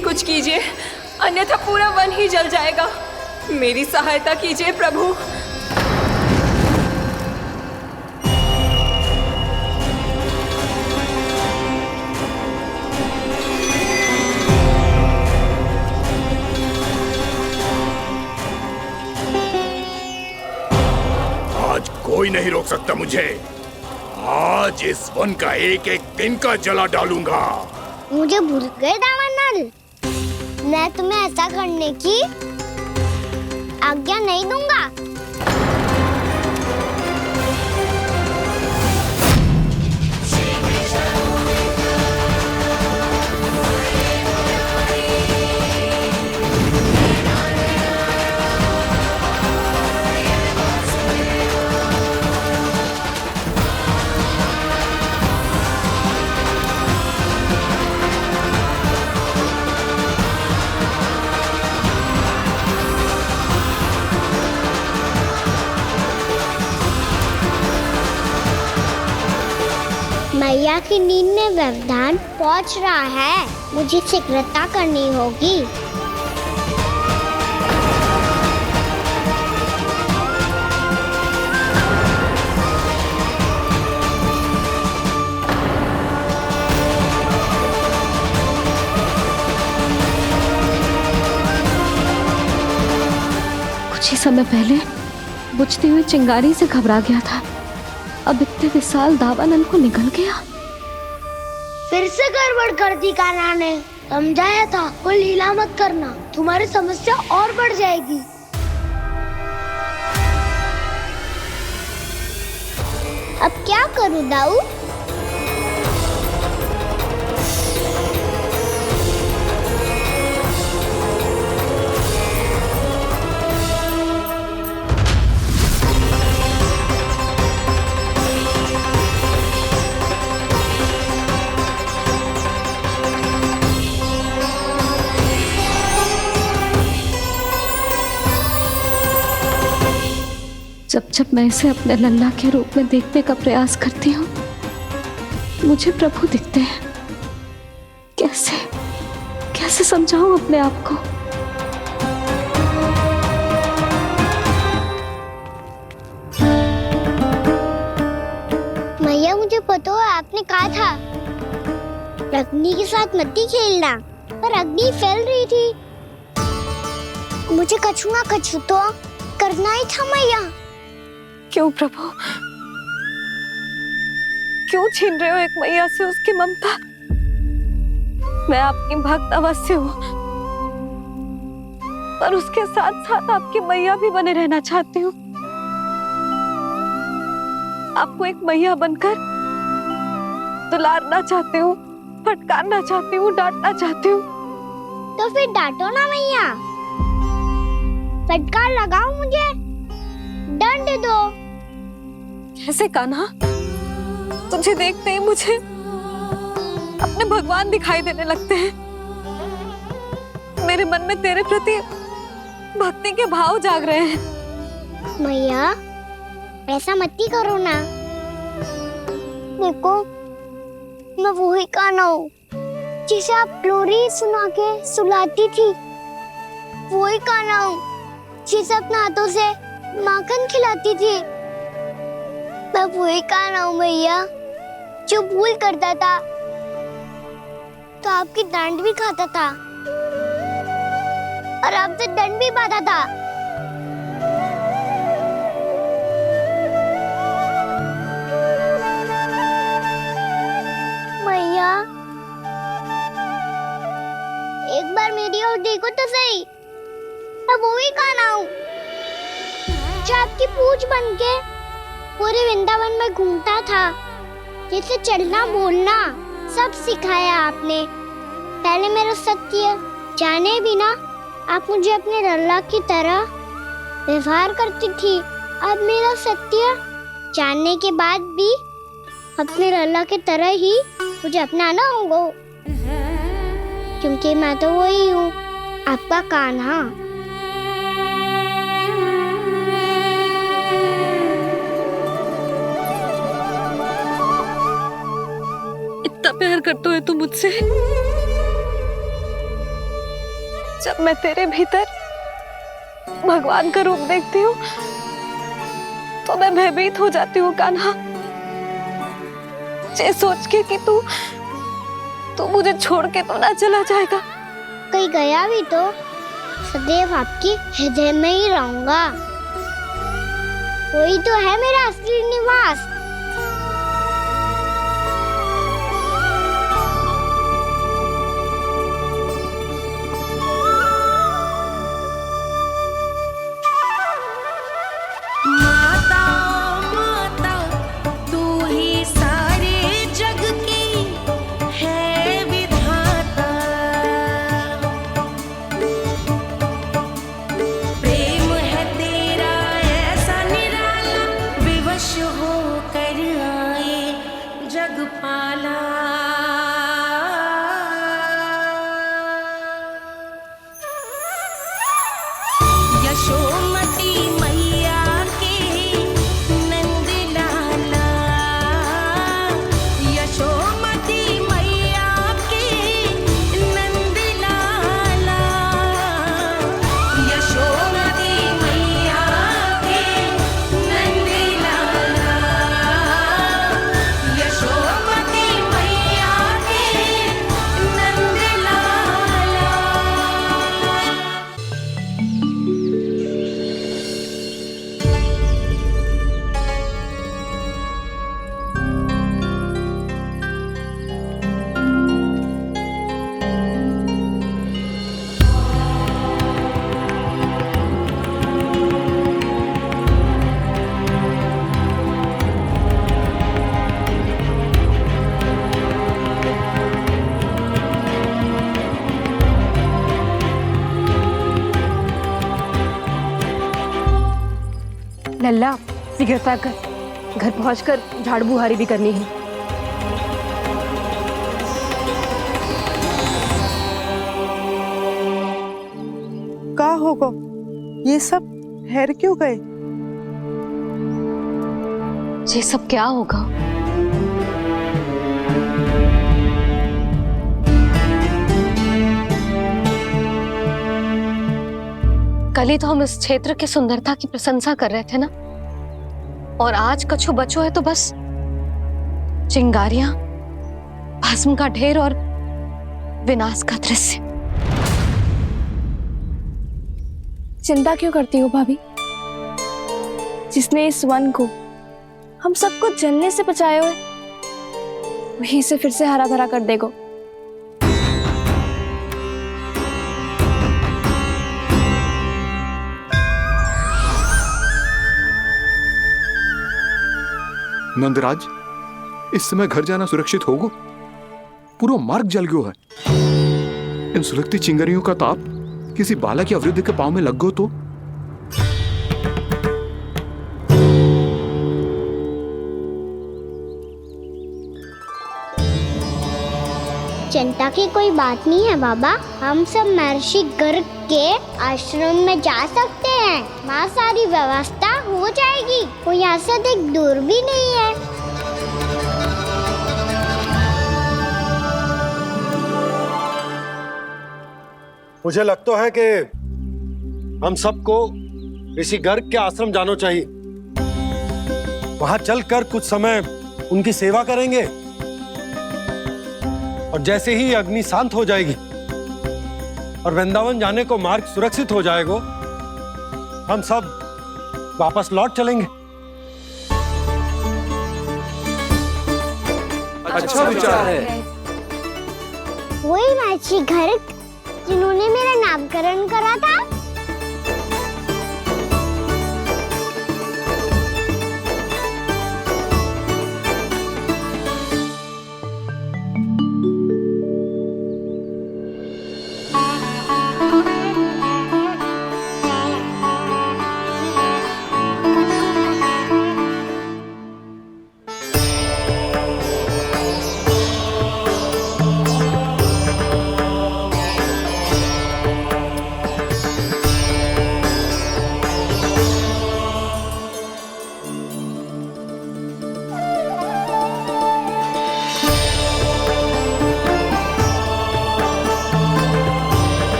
कुछ कीजिए, अन्यथा पूरा वन ही जल जाएगा। मेरी सहायता कीजिए प्रभु। आज कोई नहीं रोक सकता मुझे। आज इस वन का एक एक दिन का जला डालूंगा। मुझे भूल गए दावानल, मैं तुम्हें ऐसा करने की आज्ञा नहीं दूंगा। मैया की नींद में व्यवधान पहुंच रहा है, मुझे शीघ्रता करनी होगी। कुछ ही समय पहले बुझती हुई चिंगारी से घबरा गया था, अब इतने विशाल दावानल को निगल गया। फिर से गड़बड़ कर दी कान्हा ने। समझाया था कोई लीला मत करना, तुम्हारी समस्या और बढ़ जाएगी। अब क्या करूं दाऊ? जब जब मैं इसे अपने लल्ला के रूप में देखने का प्रयास करती हूँ, मुझे प्रभु दिखते हैं। कैसे कैसे समझाऊं अपने आप को? मैया मुझे पता है आपने कहा था अग्नि के साथ मत ही खेलना, पर अग्नि फैल रही थी। मुझे कछु ना कछु तो करना ही था मैया। क्यों प्रभु, क्यों छीन रहे हो एक मैया से उसकी ममता? मैं आपकी भक्त अवश्य हूँ, पर उसके साथ साथ आपकी मैया भी बने रहना चाहती हूँ। आपको एक मैया बनकर दुलारना चाहती हूँ, फटकारना चाहती हूँ, डांटना चाहती हूँ। तो फिर डांटो ना मैया, फटकार लगाओ, मुझे दंड दो। कैसे कान्हा? तुझे देखते ही मुझे अपने भगवान दिखाई देने लगते हैं। मेरे मन में तेरे प्रति भक्ति के भाव जाग रहे हैं। मैया ऐसा मत ही करो ना। देखो मैं वही कान्हा हूँ जिसे आप लोरी सुना के सुलाती थी। वही कान्हा हूँ जिसे अपने हाथों से माखन खिलाती थी। मैं वही कान्हा हूँ मैया जो भूल करता था तो आपकी डांट भी खाता था और आपसे दंड भी पाता था। मैया एक बार मेरी ओर देखो तो सही। मैं वही कान्हा हूँ जो आपकी पूंछ बनके पूरे वृंदावन में घूमता था, जिसे चलना बोलना सब सिखाया आपने। पहले मेरा सत्य जाने बिना आप मुझे अपने लल्ला की तरह व्यवहार करती थी। अब मेरा सत्य जानने के बाद भी अपने लल्ला की तरह ही मुझे अपनाना होगा, क्योंकि मैं तो वही हूँ, आपका कान्हा। इतना प्यार करते हो तुम मुझसे? जब मैं तेरे भीतर भगवान का रूप देखती हूँ तो मैं भयभीत हो जाती हूँ कान्हा, ये सोच के कि तू मुझे छोड़ के तो ना चला जाएगा। कहीं गया भी तो सदैव आपके हृदय में ही रहूंगा। वही तो है मेरा असली निवास। लल्ला शीघ्रता कर, घर पहुंचकर झाड़ बुहारी भी करनी है। का होगा? ये सब ठहर क्यों गए? ये सब क्या होगा? कल ही तो हम इस क्षेत्र की सुंदरता की प्रशंसा कर रहे थे ना, और आज कछु बचो है तो बस चिंगारियां, भस्म का ढेर और विनाश का दृश्य। चिंता क्यों करती हो भाभी? जिसने इस वन को हम सबको जलने से बचाए हुए, वही इसे फिर से हरा भरा कर देगा। नंदराज, इस समय घर जाना सुरक्षित होगा? पूरा मार्ग जल गयो है। इन सुलगती चिंगारियों का ताप किसी बालक या वृद्ध के पांव में लग गयो तो? चिंता की कोई बात नहीं है बाबा। हम सब महर्षि गर्ग के आश्रम में जा सकते हैं। वहाँ सारी व्यवस्था हो जाएगी। वो यहाँ से अधिक दूर भी नहीं है। मुझे लगता है कि हम सबको ऋषि गर्ग के आश्रम जाना चाहिए। वहां चलकर कुछ समय उनकी सेवा करेंगे, और जैसे ही अग्नि शांत हो जाएगी और वृंदावन जाने को मार्ग सुरक्षित हो जाएगा, हम सब वापस लौट चलेंगे। अच्छा विचार है। वही महर्षि गर्ग जिन्होंने मेरा नामकरण करा था।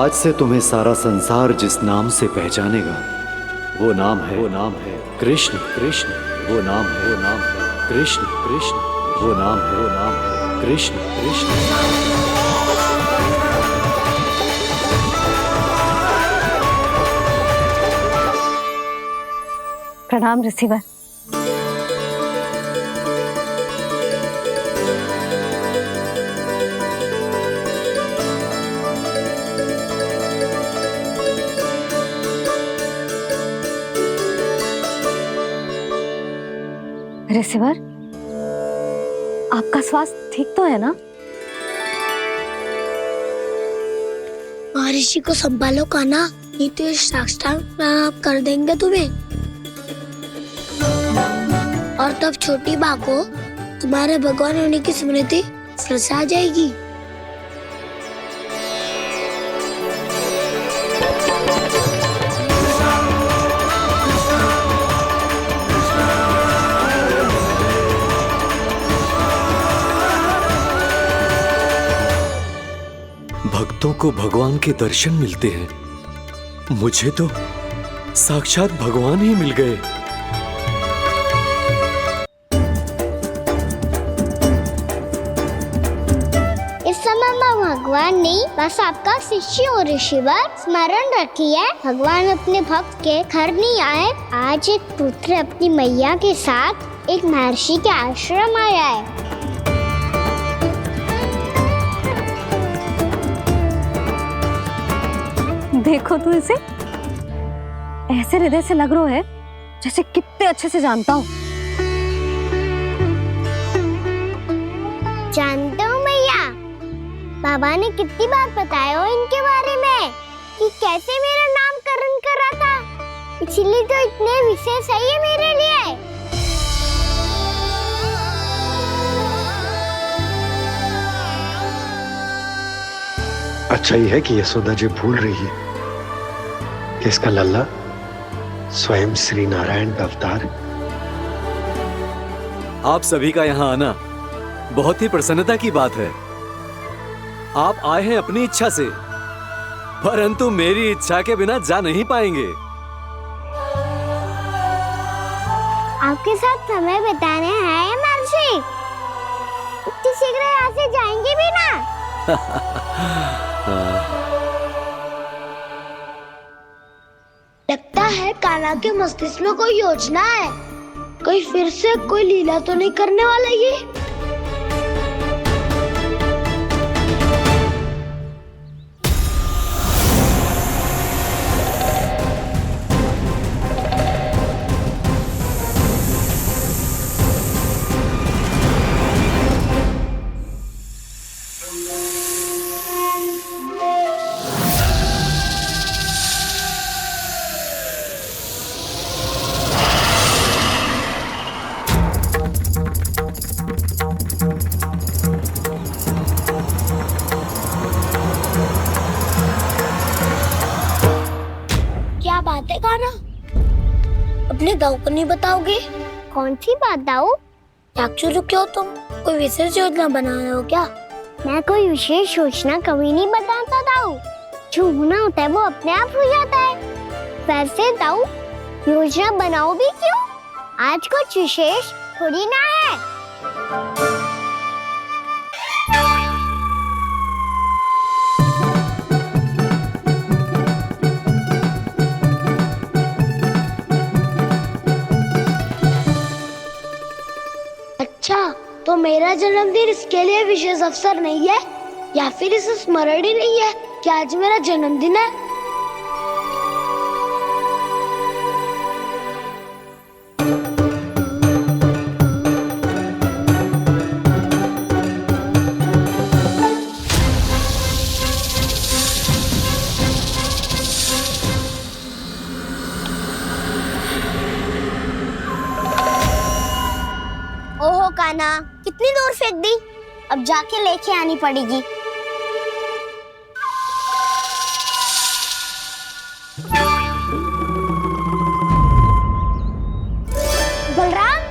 आज से तुम्हें सारा संसार जिस नाम से पहचानेगा वो नाम है कृष्ण। कृष्ण वो नाम है कृष्ण। कृष्ण वो नाम है कृष्ण। कृष्ण। प्रणाम रिसीवर। रिसीवर, आपका स्वास्थ्य ठीक तो है ना? महर्षि को संभालो कान्हा, नहीं तो ये साष्टांग कर देंगे तुम्हें। और तब छोटी बा को तुम्हारे भगवान होने की स्मृति फिर से आ जाएगी। भक्तों को भगवान के दर्शन मिलते हैं, मुझे तो साक्षात भगवान ही मिल गए। इस समय मैं भगवान नहीं, बस आपका शिष्य हूँ ऋषिवर। स्मरण रखिए, भगवान अपने भक्त के घर नहीं आए। आज एक पुत्र अपनी मैया के साथ एक महर्षि के आश्रम आया है। देखो तू इसे, ऐसे हृदय से लग रहा है जैसे कितने अच्छे से जानता हूँ। जानते हो मैया, बाबा ने कितनी बार बताया हो इनके बारे में कि कैसे मेरा नामकरण करा था, इसीलिए तो इतने विशेष है ये मेरे लिए। अच्छा ही है कि यशोदा जी भूल रही है कि इसका लल्ला स्वयं श्री नारायण का अवतार है। आप सभी का यहाँ आना बहुत ही प्रसन्नता की बात है। आप आए हैं अपनी इच्छा से, परंतु मेरी इच्छा के बिना जा नहीं पाएंगे। आपके साथ समय बिताने हैं महर्षि, इतनी शीघ्र यहाँ से जाएंगे भी ना? लगता है कान्हा के मस्तिष्क में कोई योजना है, कोई फिर से कोई लीला तो नहीं करने वाला ये। क्या बात है कान्हा, अपने दाऊ को नहीं बताओगे? कौन सी बात दाऊ? चाकचूरू क्यों तुम? कोई विशेष योजना बना रहे हो क्या? मैं कोई विशेष योजना कभी नहीं बताता दाऊ, जो होना होता है वो अपने आप हो जाता है। वैसे दाऊ, योजना बनाओ भी क्यों? आज कुछ विशेष थोड़ी ना है। अच्छा, तो मेरा जन्मदिन इसके लिए विशेष अवसर नहीं है, या फिर इसे स्मरण ही नहीं है कि आज मेरा जन्मदिन है? ओहो कान्हा, कितनी दूर फेंक दी, अब जाके लेके आनी पड़ेगी। बलराम,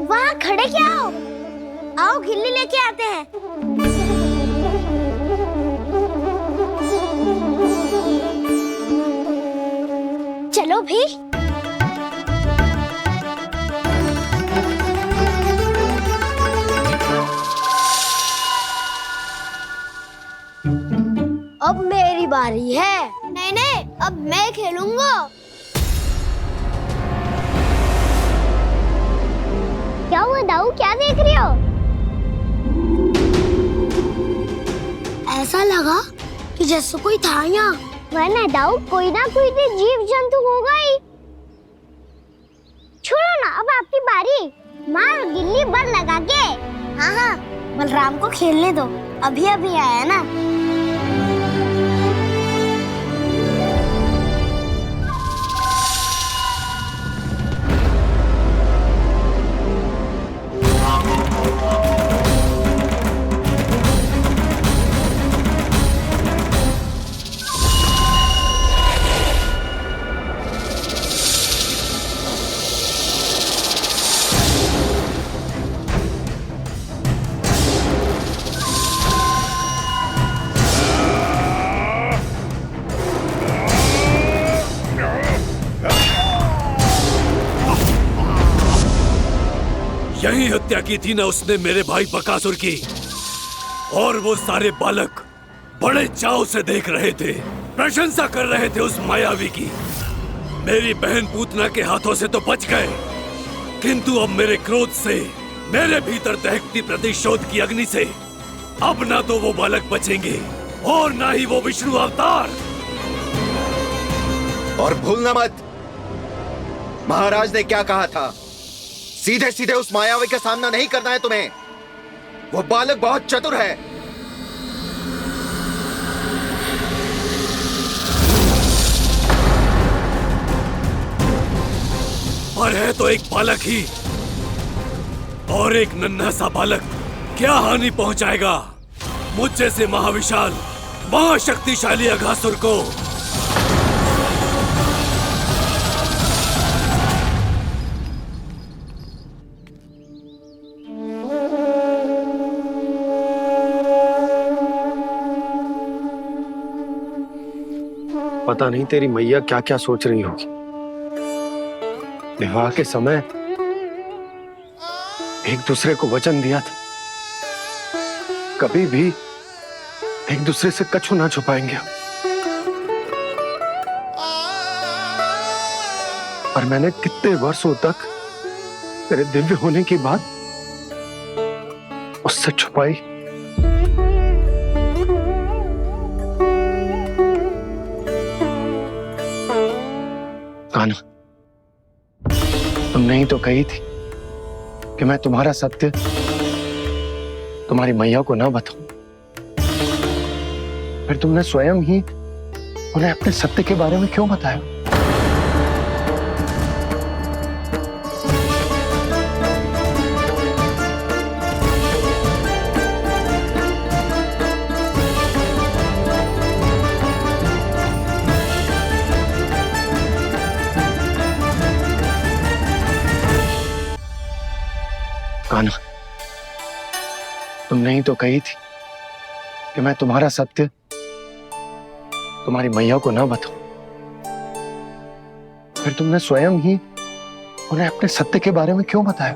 वहाँ खड़े क्या हो? आओ जाओ खिल्ली लेके आते हैं। चलो फिर। अब मेरी बारी है। नहीं नहीं, अब मैं खेलूंगा। क्या हुआ दाऊ, क्या देख रही हो? ऐसा लगा कि जैसे कोई था यहाँ। वरना दाऊ कोई ना कोई तो जीव जंतु होगा ही। छोड़ो ना, अब आपकी बारी। मार गिल्ली बर लगा के। हाँ हाँ, बलराम को खेलने दो, अभी अभी आया ना। यही हत्या की थी ना उसने मेरे भाई बकासुर की। और वो सारे बालक बड़े चाव से देख रहे थे, प्रशंसा कर रहे थे उस मायावी की। मेरी बहन पूतना के हाथों से तो बच गए, किंतु अब मेरे क्रोध से, मेरे भीतर दहकती प्रतिशोध की अग्नि से अब ना तो वो बालक बचेंगे और ना ही वो विष्णु अवतार। और भूलना मत, महाराज ने क्या कहा था, सीधे सीधे उस मायावी का सामना नहीं करना है तुम्हें। वो बालक बहुत चतुर है। पर है तो एक बालक ही, और एक नन्हा सा बालक क्या हानि पहुंचाएगा मुझ जैसे महाविशाल महाशक्तिशाली अघासुर को। पता नहीं तेरी मैया क्या क्या सोच रही होगी। विवाह के समय एक दूसरे को वचन दिया था, कभी भी एक दूसरे से कछु ना छुपाएंगे। और मैंने कितने वर्षों तक तेरे दिव्य होने की बात उससे छुपाई। कान्हा, तुमने ही तो कही थी कि मैं तुम्हारा सत्य तुम्हारी मैया को ना बताऊं। फिर तुमने स्वयं ही उन्हें अपने सत्य के बारे में क्यों बताया? कान्हा, तुमने ही तो कही थी कि मैं तुम्हारा सत्य तुम्हारी मैया को ना बताऊं। फिर तुमने स्वयं ही उन्हें अपने सत्य के बारे में क्यों बताया?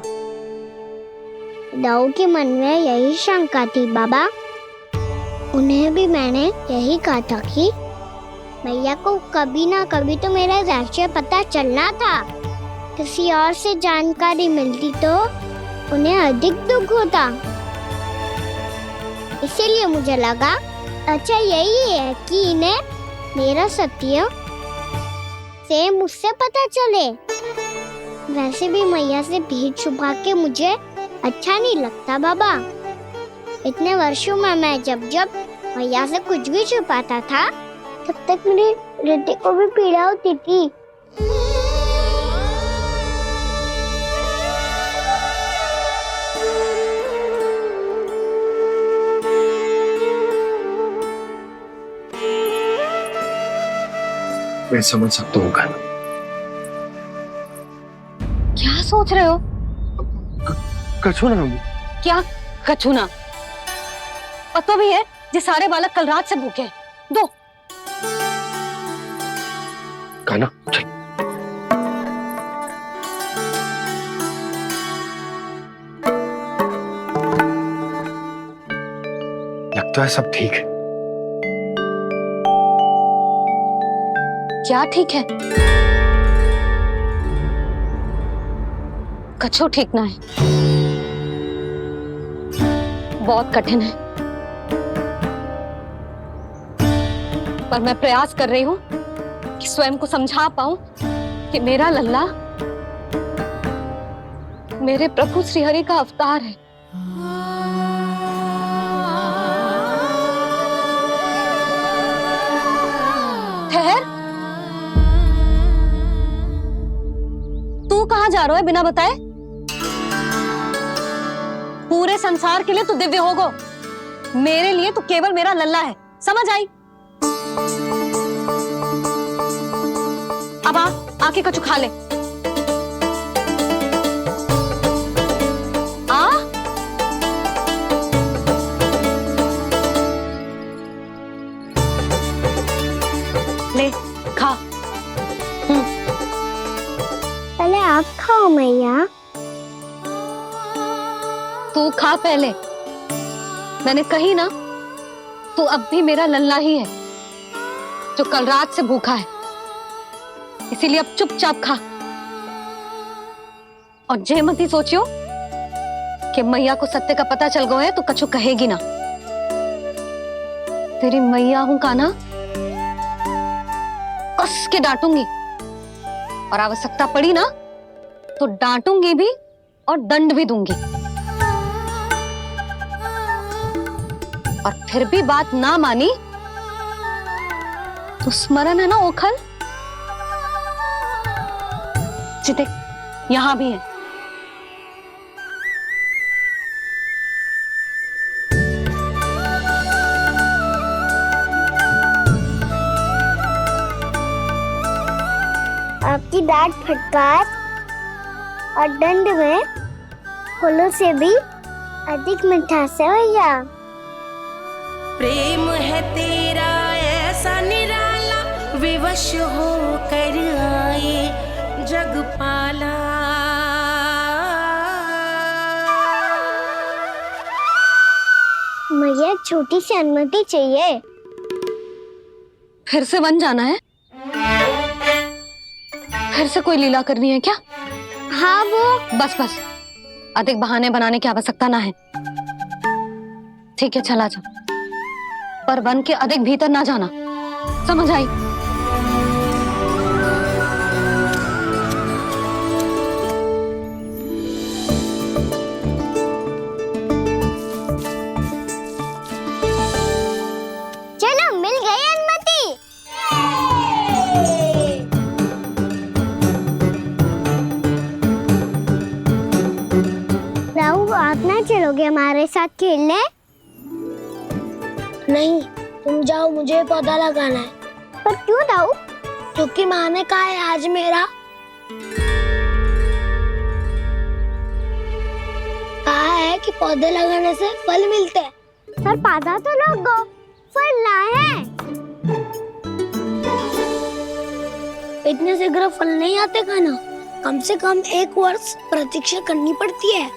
दाऊ के मन में यही शंका थी बाबा। उन्हें भी मैंने यही कहा था कि मैया को कभी ना कभी तो मेरा रहस्य पता चलना था। किसी और से जानकारी मिलती तो उन्हें अधिक दुख होता। इसीलिए मुझे लगा अच्छा यही है कि इन्हें मेरा सत्य से मुझसे पता चले। वैसे भी मैया से भेद छुपा के मुझे अच्छा नहीं लगता बाबा। इतने वर्षों में मैं जब जब मैया से कुछ भी छुपाता था तब तक मेरे हृदय को भी पीड़ा होती थी। मैं समझ सकता हूँ कान्हा। क्या सोच रहे हो? कछु ना। क्या कछु ना, पता भी है ये सारे बालक कल रात से भूखे हैं। दो कान्हा चल। लगता है सब ठीक है। क्या ठीक है? कछु ठीक ना है, बहुत कठिन है, पर मैं प्रयास कर रही हूं कि स्वयं को समझा पाऊं कि मेरा लल्ला मेरे प्रभु श्रीहरि का अवतार है। ठहर, तू कहां जा रहा है बिना बताए? पूरे संसार के लिए तू दिव्य होगो, मेरे लिए तू केवल मेरा लल्ला है, समझ आई? अब आके कछु खा ले। ले खा। पहले आप खाओ मैया। तू खा पहले, मैंने कही ना, तू अब भी मेरा लल्ला ही है जो कल रात से भूखा है, इसीलिए अब चुपचाप खा। और जे मत ही सोचियो कि मैया को सत्य का पता चल गया है तो कछु कहेगी ना। तेरी मैया हूं कान्हा, कस के डांटूंगी, और आवश्यकता पड़ी ना तो डांटूंगी भी और दंड भी दूंगी। और फिर भी बात ना मानी तो स्मरण है ना ओखल, देख यहां भी है। आपकी डांट फटकार और दंड में फूलों से भी अधिक मिठास है भैया। प्रेम है तेरा ऐसा निराला, विवश हो कर आए जगपाला। मैया छोटी सी अनुमति चाहिए। फिर से वन जाना है? फिर से कोई लीला करनी है क्या? हाँ वो बस बस, अधिक बहाने बनाने की आवश्यकता ना है। ठीक है चला जा, पर वन के अधिक भीतर ना जाना, समझ आई? चलो मिल गई अनुमति। राहु आप ना चलोगे हमारे साथ खेलने? नहीं, तुम जाओ, मुझे पौधा लगाना है। पर क्यों राहु? क्योंकि माँ ने कहा है आज मेरा कहा है कि पौधे लगाने से फल मिलते हैं। पर पौधा तो लगो, फल ना है। इतने शीघ्र फल नहीं आते खाना, कम से कम 1 वर्ष प्रतीक्षा करनी पड़ती है।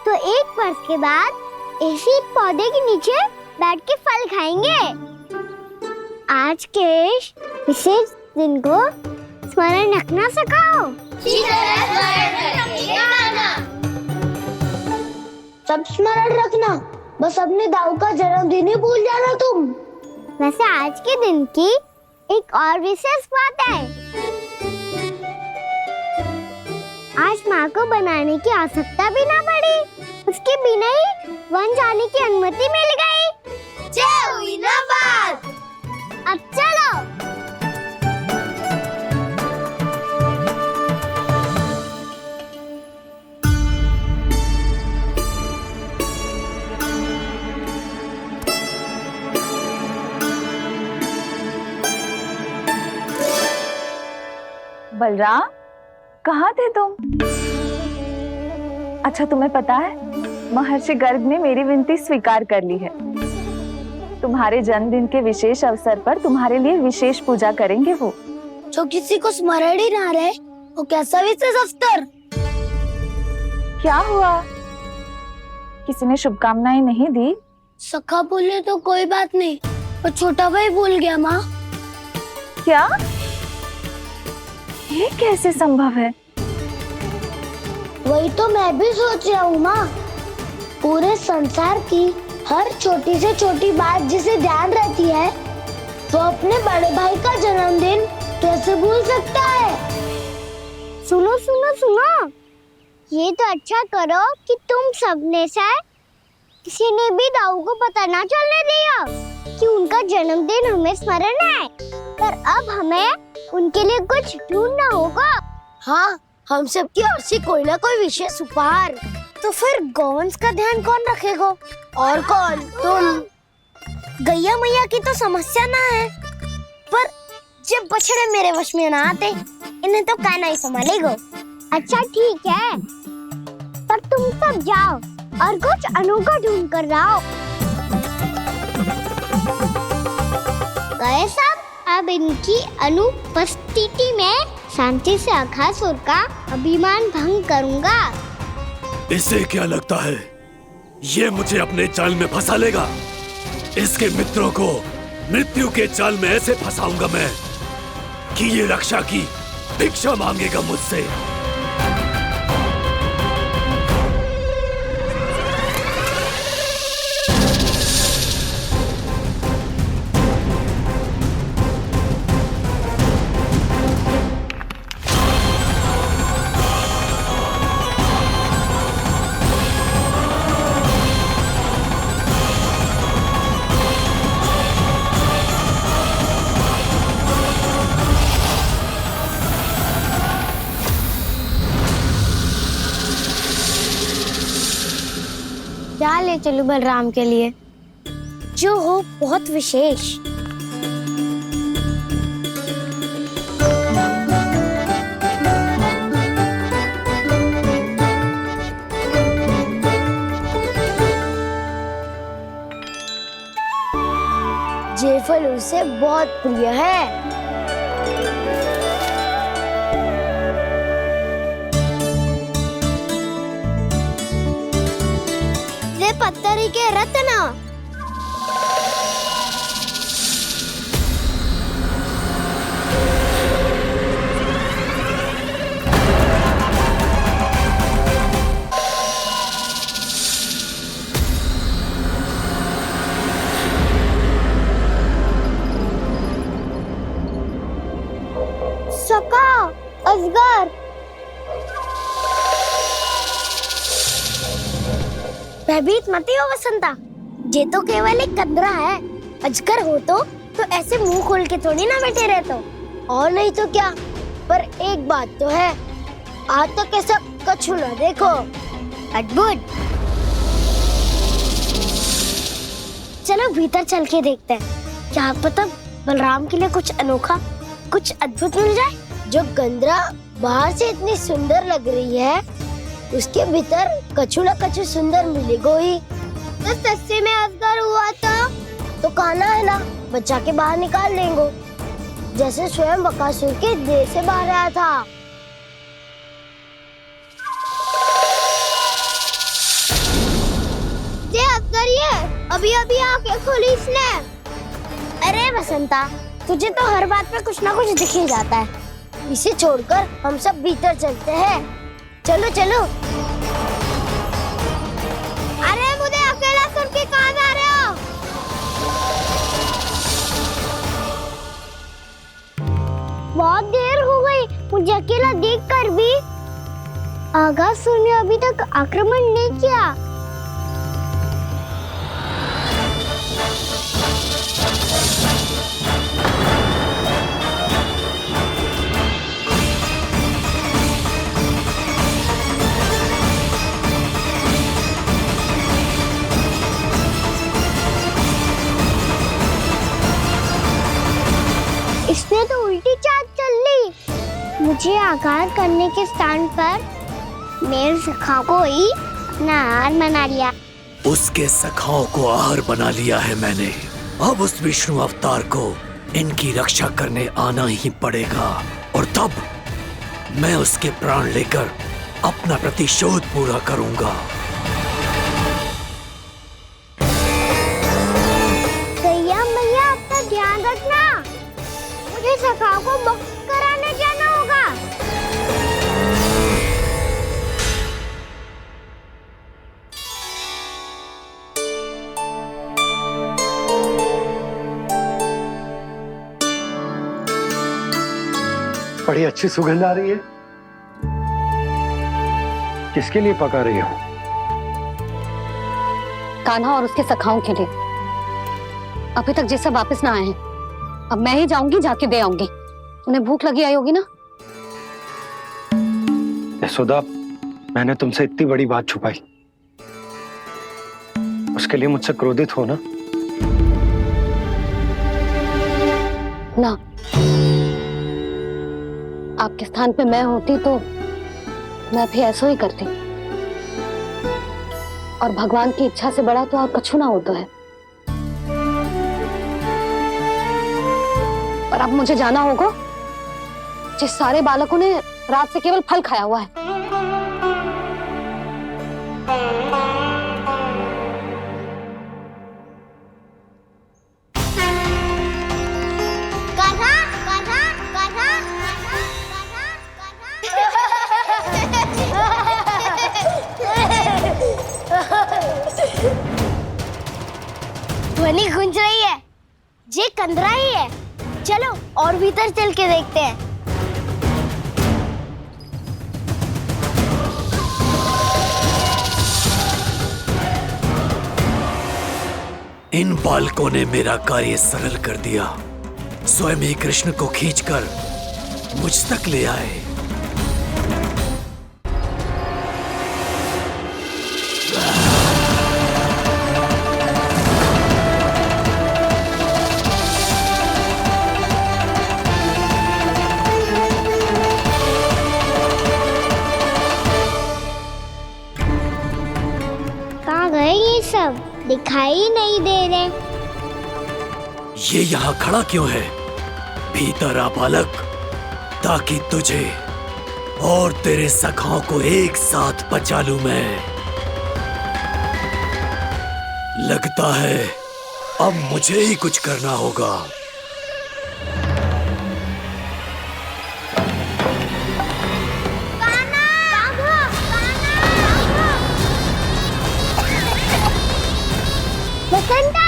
तो 1 वर्ष के बाद इसी पौधे के नीचे बैठ के फल खाएंगे। आज के विशेष दिन को स्मरण रखना सिखाओ। सब स्मरण रखना, बस अपने दाऊ का जन्मदिन ही भूल जाना तुम। वैसे आज के दिन की एक और विशेष बात है। आज माँ को बनाने की आवश्यकता भी ना पड़ी, उसके बिना ही वन जाने की अनुमति मिल गई। जय हुई ना बात। अब चलो। बलराम, कहाँ थे तुम? अच्छा तुम्हें पता है महर्षि गर्ग ने मेरी विनती स्वीकार कर ली है। तुम्हारे जन्मदिन के विशेष अवसर पर तुम्हारे लिए विशेष पूजा करेंगे वो। जो किसी को स्मरण ही ना रहे वो कैसा विशेष अवसर? क्या हुआ, किसी ने शुभकामनाएं नहीं दी? सखा बोले तो कोई बात नहीं, पर छोटा भाई भूल गया माँ। क्या? ये कैसे संभव है? वही तो मैं भी सोच रहा हूँ माँ। पूरे संसार की हर छोटी से छोटी बात जिसे ध्यान रहती है, वो अपने बड़े भाई का जन्मदिन कैसे भूल सकता है? सुनो सुनो सुनो, ये तो अच्छा करो कि तुम सबने से किसी ने भी दाऊ को पता ना चलने दिया कि उनका जन्मदिन हमें स्मरण है। पर अब हमें उनके लिए कुछ ढूंढना होगा। हाँ, हम सबकी ओर से कोई ना कोई विशेष उपहार। तो फिर गोवंश का ध्यान कौन रखेगा? और कौन? तुम। गैया मैया की तो समस्या ना है, पर जब बछड़े मेरे वश में ना आते, इन्हें तो कान्हा ही संभालेगा। अच्छा ठीक है, पर तुम सब जाओ और कुछ अनोखा ढूंढ कर लाओ। गए सब? अब इनकी अनुपस्थिति में शांति से अघासुर का अभिमान भंग करूंगा। इसे क्या लगता है ये मुझे अपने जाल में फंसा लेगा? इसके मित्रों को मृत्यु के जाल में ऐसे फंसाऊंगा मैं कि ये रक्षा की भिक्षा मांगेगा मुझसे। क्या ले चलूं बलराम के लिए जो हो बहुत विशेष? ये फल उसे बहुत प्रिय है। पत्थरी के रत्न। सका, अजगर। भयभीत मत हो वसंता, ये तो केवल एक कंदरा है। अजगर हो तो ऐसे मुंह खोल के थोड़ी ना बैठे रहते हो। और नहीं तो क्या, पर एक बात तो है, आज तक ऐसा कछु ना देखो। अद्भुत। चलो भीतर चल के देखते हैं, क्या पता बलराम के लिए कुछ अनोखा, कुछ अद्भुत मिल जाए। जो गंदरा बाहर से इतनी सुंदर लग रही है, उसके भीतर कछु न कछु सुंदर मिलेगा ही। तो सच्चे में अजगर हुआ तो कान्हा है ना, बच्चा के बाहर निकाल लेंगे, जैसे स्वयं बकासुर के देह से बाहर आया था। ये अजगर ही है, अभी अभी आंखें खोली इसने। अरे वसंता, तुझे तो हर बात पे कुछ ना कुछ दिख ही जाता है। इसे छोड़कर हम सब भीतर चलते हैं। चलो चलो। अरे मुझे अकेला सुन के कहाँ जा रहे हो? बहुत देर हो गई मुझे अकेला देखकर भी। अघासुर ने अभी तक आक्रमण नहीं किया। इसने तो उल्टी चाल चल ली। मुझे आघात करने के स्थान पर मेरे सखा को ही अपना आहार बना लिया। उसके सखाओं को आहार बना लिया है मैंने। अब उस विष्णु अवतार को इनकी रक्षा करने आना ही पड़ेगा, और तब मैं उसके प्राण लेकर अपना प्रतिशोध पूरा करूंगा। गैया मैया अपना ध्यान रखना, मुझे सखाओं को मुक्त कराने जाना होगा। बड़ी अच्छी सुगंध आ रही है। किसके लिए पका रही हो? कान्हा और उसके सखाओं के लिए। अभी तक जैसे वापस ना आए हैं, अब मैं ही जाऊंगी, जाके दे आऊंगी। उन्हें भूख लगी आई होगी ना। यशोदा, मैंने तुमसे इतनी बड़ी बात छुपाई, उसके लिए मुझसे क्रोधित हो ना? ना, आपके स्थान पे मैं होती तो मैं भी ऐसा ही करती, और भगवान की इच्छा से बड़ा तो और कछु ना होता है। और अब मुझे जाना होगा। जिस सारे बालकों ने रात से केवल फल खाया हुआ है। कान्हा, कान्हा, कान्हा, ध्वनि गूंज रही है, ये कंदरा ही है। चलो और भीतर चल के देखते हैं। इन बालकों ने मेरा कार्य सरल कर दिया। स्वयं ही कृष्ण को खींचकर मुझ तक ले आए। कहाँ गए ये सब? दिखाई नहीं दे रहे। ये यहाँ खड़ा क्यों है? भीतर आ बालक, ताकि तुझे और तेरे सखाओं को एक साथ बचा लूं मैं। लगता है अब मुझे ही कुछ करना होगा। बसंता!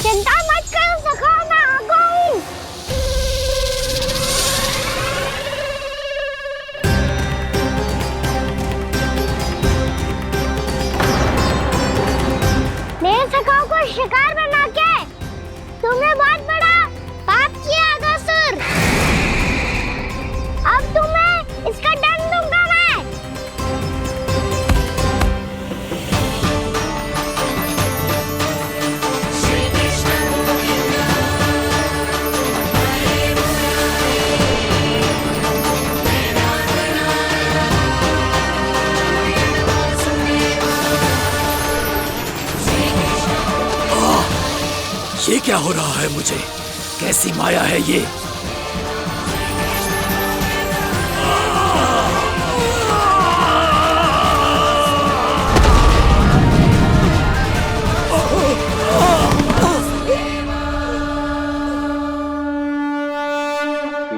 चिंता मत करो सखाओ, मैं आ गई। मेरे सखाओं को शिकार बना के तुमने बहुत बड़ा पाप किया अगासुर। अब तुम्हें इसका दंड दूंगा मैं। ये क्या हो रहा है मुझे? कैसी माया है ये?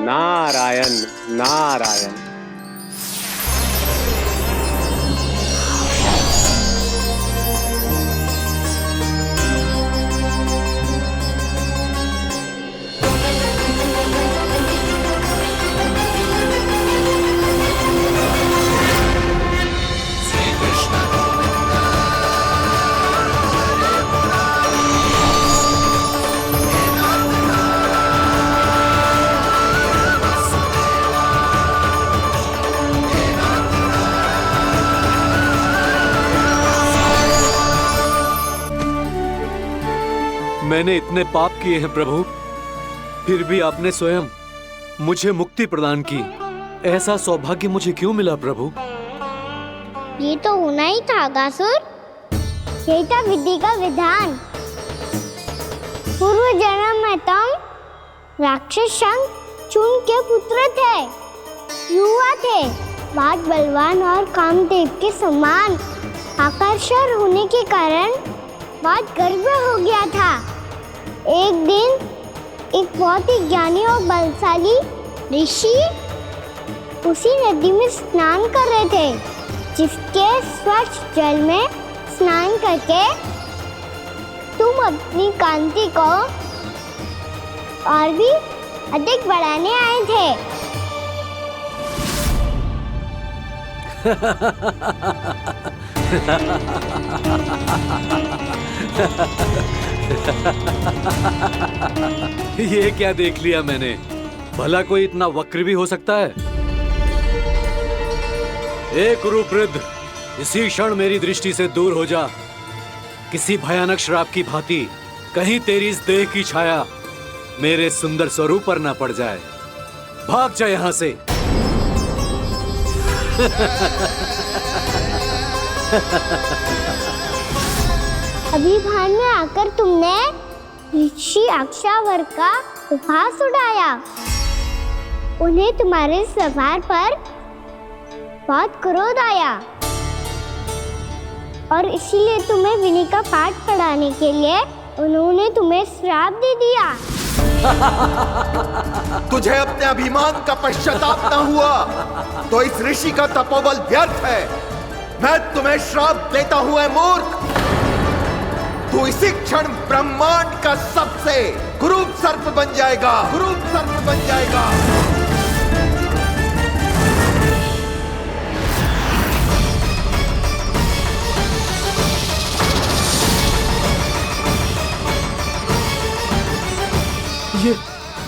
नारायण नारायण। मैंने इतने पाप किए हैं प्रभु, फिर भी आपने स्वयं मुझे मुक्ति प्रदान की। ऐसा सौभाग्य मुझे क्यों मिला प्रभु? ये तो होना ही था अगासुर। यही था विधि का विधान। पूर्व जन्म में तुम राक्षस शंखचूड़ के पुत्र थे, युवा थे, बहुत बलवान और कामदेव के समान। आकर्षण होने के कारण बहुत गर्व हो गया था। एक दिन एक बहुत ही ज्ञानी और बलशाली ऋषि उसी नदी में स्नान कर रहे थे, जिसके स्वच्छ जल में स्नान करके तुम अपनी कांति को और भी अधिक बढ़ाने आए थे। ये क्या देख लिया मैंने? भला कोई इतना वक्र भी हो सकता है? एक कुरुवृद्ध, इसी क्षण मेरी दृष्टि से दूर हो जा। किसी भयानक श्राप की भांति कहीं तेरी इस देह की छाया मेरे सुंदर स्वरूप पर न पड़ जाए। भाग जा यहाँ से। अभी भान में आकर तुमने ऋषि अक्षावर का उपहास उड़ाया। उन्हें तुम्हारे व्यवहार पर बहुत क्रोध आया और इसीलिए तुम्हें विनय का पाठ पढ़ाने के लिए उन्होंने तुम्हें श्राप दे दिया। तुझे अपने अभिमान का पश्चाताप न हुआ तो इस ऋषि का तपोबल व्यर्थ है। मैं तुम्हें श्राप देता हूं ऐ मूर्ख। तू इसी क्षण ब्रह्मांड का सबसे कुरूप सर्प बन जाएगा, कुरूप सर्प बन जाएगा।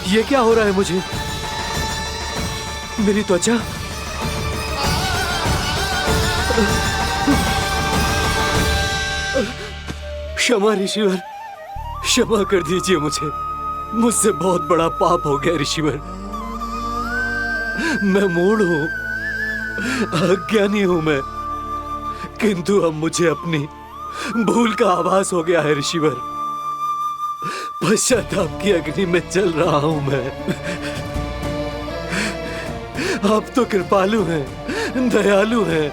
ये क्या हो रहा है मुझे? मेरी त्वचा क्षमा ऋषिवर, क्षमा कर दीजिए मुझे। मुझसे बहुत बड़ा पाप हो गया ऋषिवर। मैं मूढ़ हूं, अज्ञानी हूं मैं, किंतु अब मुझे अपनी भूल का आभास हो गया है ऋषिवर। पश्चाताप की अग्नि में जल रहा हूं मैं। आप तो कृपालु हैं, दयालु हैं,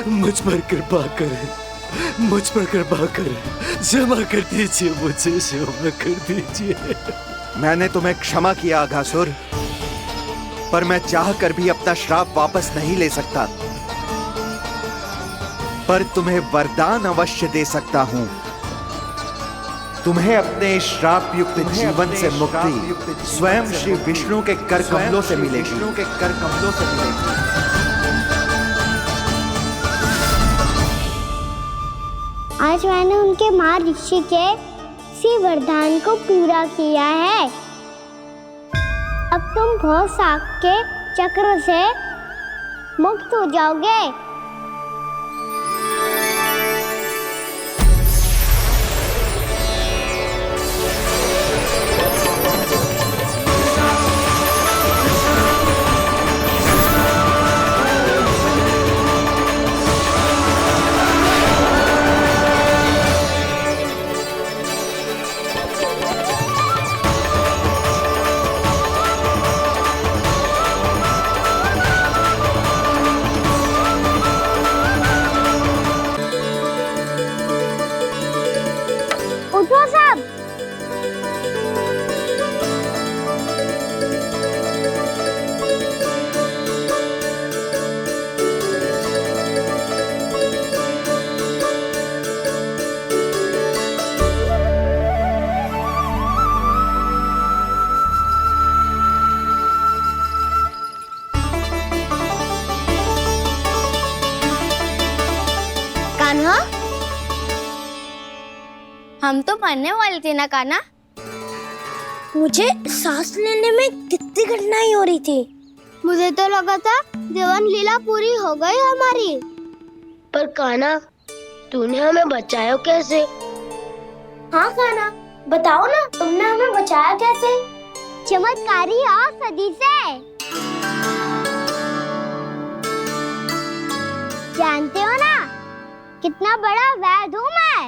मुझ पर कृपा करें, मुझ पर कृपा करें। क्षमा कर दीजिए मुझे, क्षमा कर दीजिए। मैंने तुम्हें क्षमा किया अघासुर, पर मैं चाहकर भी अपना श्राप वापस नहीं ले सकता। पर तुम्हें वरदान अवश्य दे सकता हूं। तुम्हें अपने श्राप युक्त जीवन से मुक्ति स्वयं श्री विष्णु के कर कमलों से मिलेगी, विष्णु के कर कमलों से मिलेगी। आज मैंने उनके मां ऋषि के इसी वरदान को पूरा किया है। अब तुम भव साग के चक्र से मुक्त हो जाओगे। उठो सब। कान्हा, हम तो मरने वाले थे ना कान्हा। मुझे सांस लेने में कितनी कठिनाई हो रही थी। मुझे तो लगा था देवन लीला पूरी हो गई हमारी। पर कान्हा, तूने हमें बचाया कैसे? हाँ कान्हा, बताओ ना, तुमने हमें बचाया कैसे? चमत्कारी औषधि से। जानते हो ना कितना बड़ा वैद्य हूँ मैं।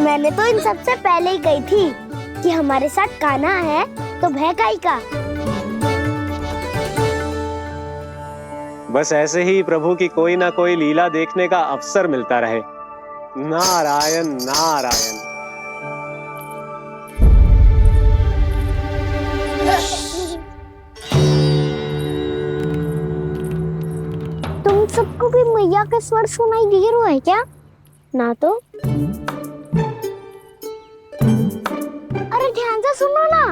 मैंने तो इन सबसे पहले ही कही थी कि हमारे साथ कान्हा है तो भय काई का। बस ऐसे ही प्रभु की कोई ना कोई लीला देखने का अवसर मिलता रहे। नारायण नारायण। तुम सबको भी मैया का स्वर सुनाई दे रहा है क्या? ना तो। अरे ध्यान से सुनो ना।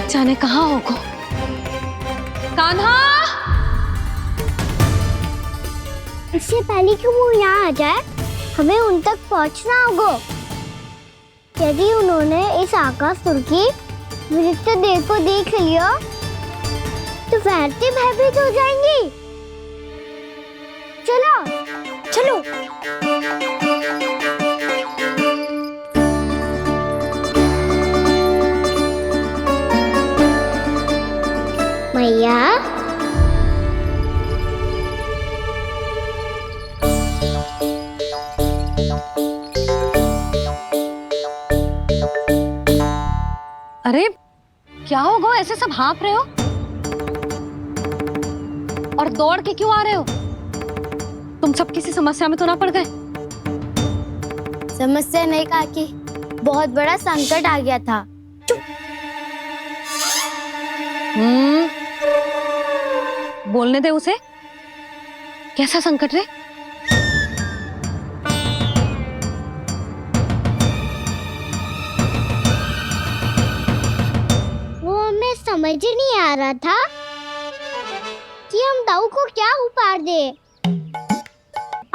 जाने कहाँ होगो? कान्हा! इससे पहले कि वो यहाँ आ जाए, हमें उन तक पहुँचना होगा। यदि उन्होंने इस आकासुर की विचित्र देह को देख लिया, तो वैरती भयभीत हो जाएंगी। चलो, चलो। मैया, अरे क्या होगा? ऐसे सब हाँफ रहे हो और दौड़ के क्यों आ रहे हो? तुम सब किसी समस्या में तो ना पड़ गए? समस्या नहीं काकी, बहुत बड़ा संकट आ गया था। बोलने दे उसे। कैसा संकट रे? वो हमें समझ ही नहीं आ रहा था कि हम दाऊ को क्या उपहार दे।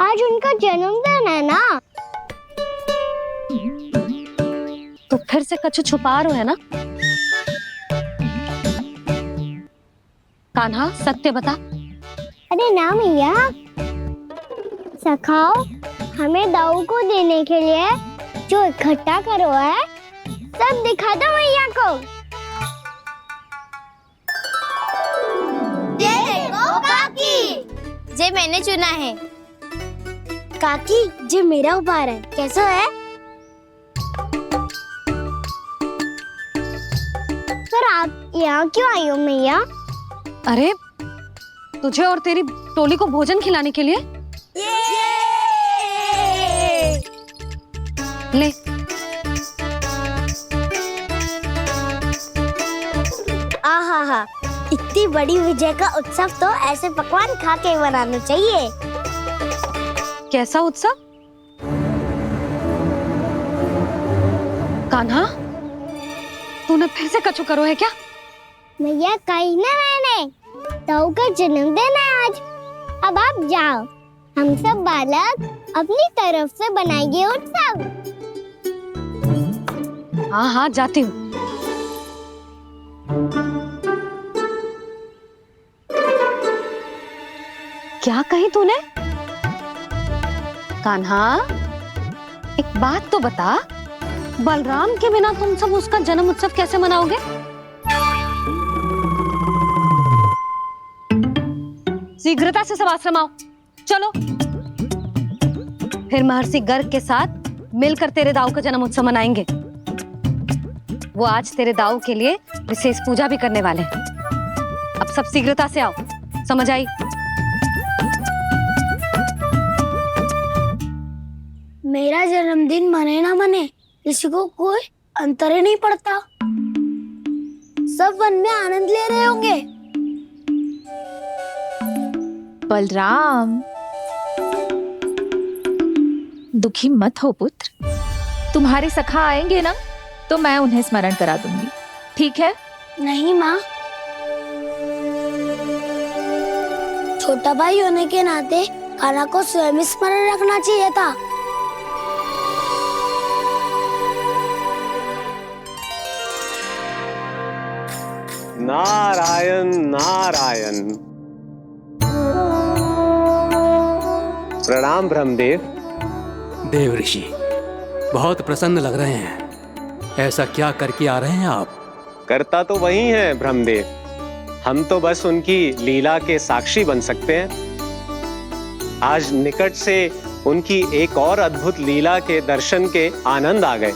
आज उनका जन्मदिन है ना। तो फिर से कछु छुपा रहे हो है ना? कान्हा सत्य बता। अरे ना मैया, सखाओ हमें दाऊ को देने के लिए जो इकट्ठा करो है सब दिखा दो मैया को। ये देखो काकी, जे मैंने चुना है। काकी, जे मेरा उपहार है, कैसा है? पर आप यहाँ क्यों आई हो मैया? अरे तुझे और तेरी टोली को भोजन खिलाने के लिए। ले। आहा, इतनी बड़ी विजय का उत्सव तो ऐसे पकवान खा के मनाना चाहिए। कैसा उत्सव? कान्हा, तूने फिर से कछु करो है क्या? मैया कही ना मैंने, दाऊ का जन्मदिन है आज। अब आप जाओ, हम सब बालक अपनी तरफ से बनाएंगे उत्सव। हाँ हाँ जाती हूँ। क्या कही तूने? कान्हा, एक बात तो बता, बलराम के बिना तुम सब उसका जन्म उत्सव कैसे मनाओगे? शीघ्रता से सब आश्रम आओ। चलो। फिर महर्षि गर्ग के साथ मिलकर तेरे दाऊ का जन्म उत्सव मनाएंगे। वो आज तेरे दाऊ के लिए विशेष पूजा भी करने वाले हैं। अब सब शीघ्रता से आओ। समझ आई? मेरा जन्मदिन मने ना मने, किसी को कोई अंतर ही नहीं पड़ता। सब वन में आनंद ले रहे होंगे। बलराम, दुखी मत हो पुत्र। तुम्हारे सखा आएंगे ना, तो मैं उन्हें स्मरण करा दूंगी, ठीक है? नहीं माँ, छोटा भाई होने के नाते कान्हा को स्वयं स्मरण रखना चाहिए था। नारायण नारायण। प्रणाम ब्रह्मदेव। देव ऋषि, बहुत प्रसन्न लग रहे हैं। ऐसा क्या करके आ रहे हैं आप? करता तो वही है ब्रह्मदेव, हम तो बस उनकी लीला के साक्षी बन सकते हैं। आज निकट से उनकी एक और अद्भुत लीला के दर्शन के आनंद आ गए।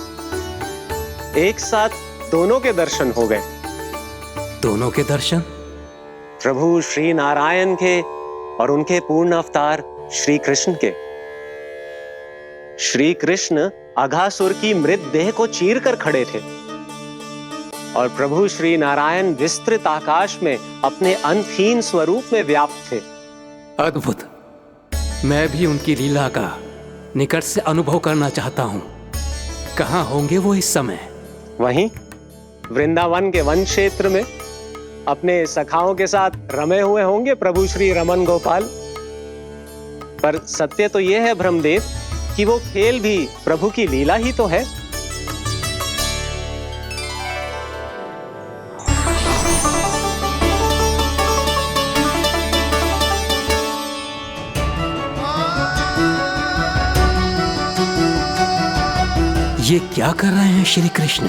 एक साथ दोनों के दर्शन हो गए। दोनों के दर्शन? प्रभु श्री नारायण के और उनके पूर्ण अवतार श्री कृष्ण के। श्री कृष्ण अघासुर की मृत देह को चीर कर खड़े थे और प्रभु श्री नारायण विस्तृत आकाश में अपने अंतहीन स्वरूप में व्याप्त थे। अद्भुत। मैं भी उनकी लीला का निकट से अनुभव करना चाहता हूँ। कहाँ होंगे वो इस समय? वहीं वृंदावन के वन क्षेत्र में अपने सखाओं के साथ रमे हुए होंगे प्रभु श्री रमन गोपाल। पर सत्य तो यह है ब्रह्मदेव कि वो खेल भी प्रभु की लीला ही तो है। ये क्या कर रहे हैं श्री कृष्ण?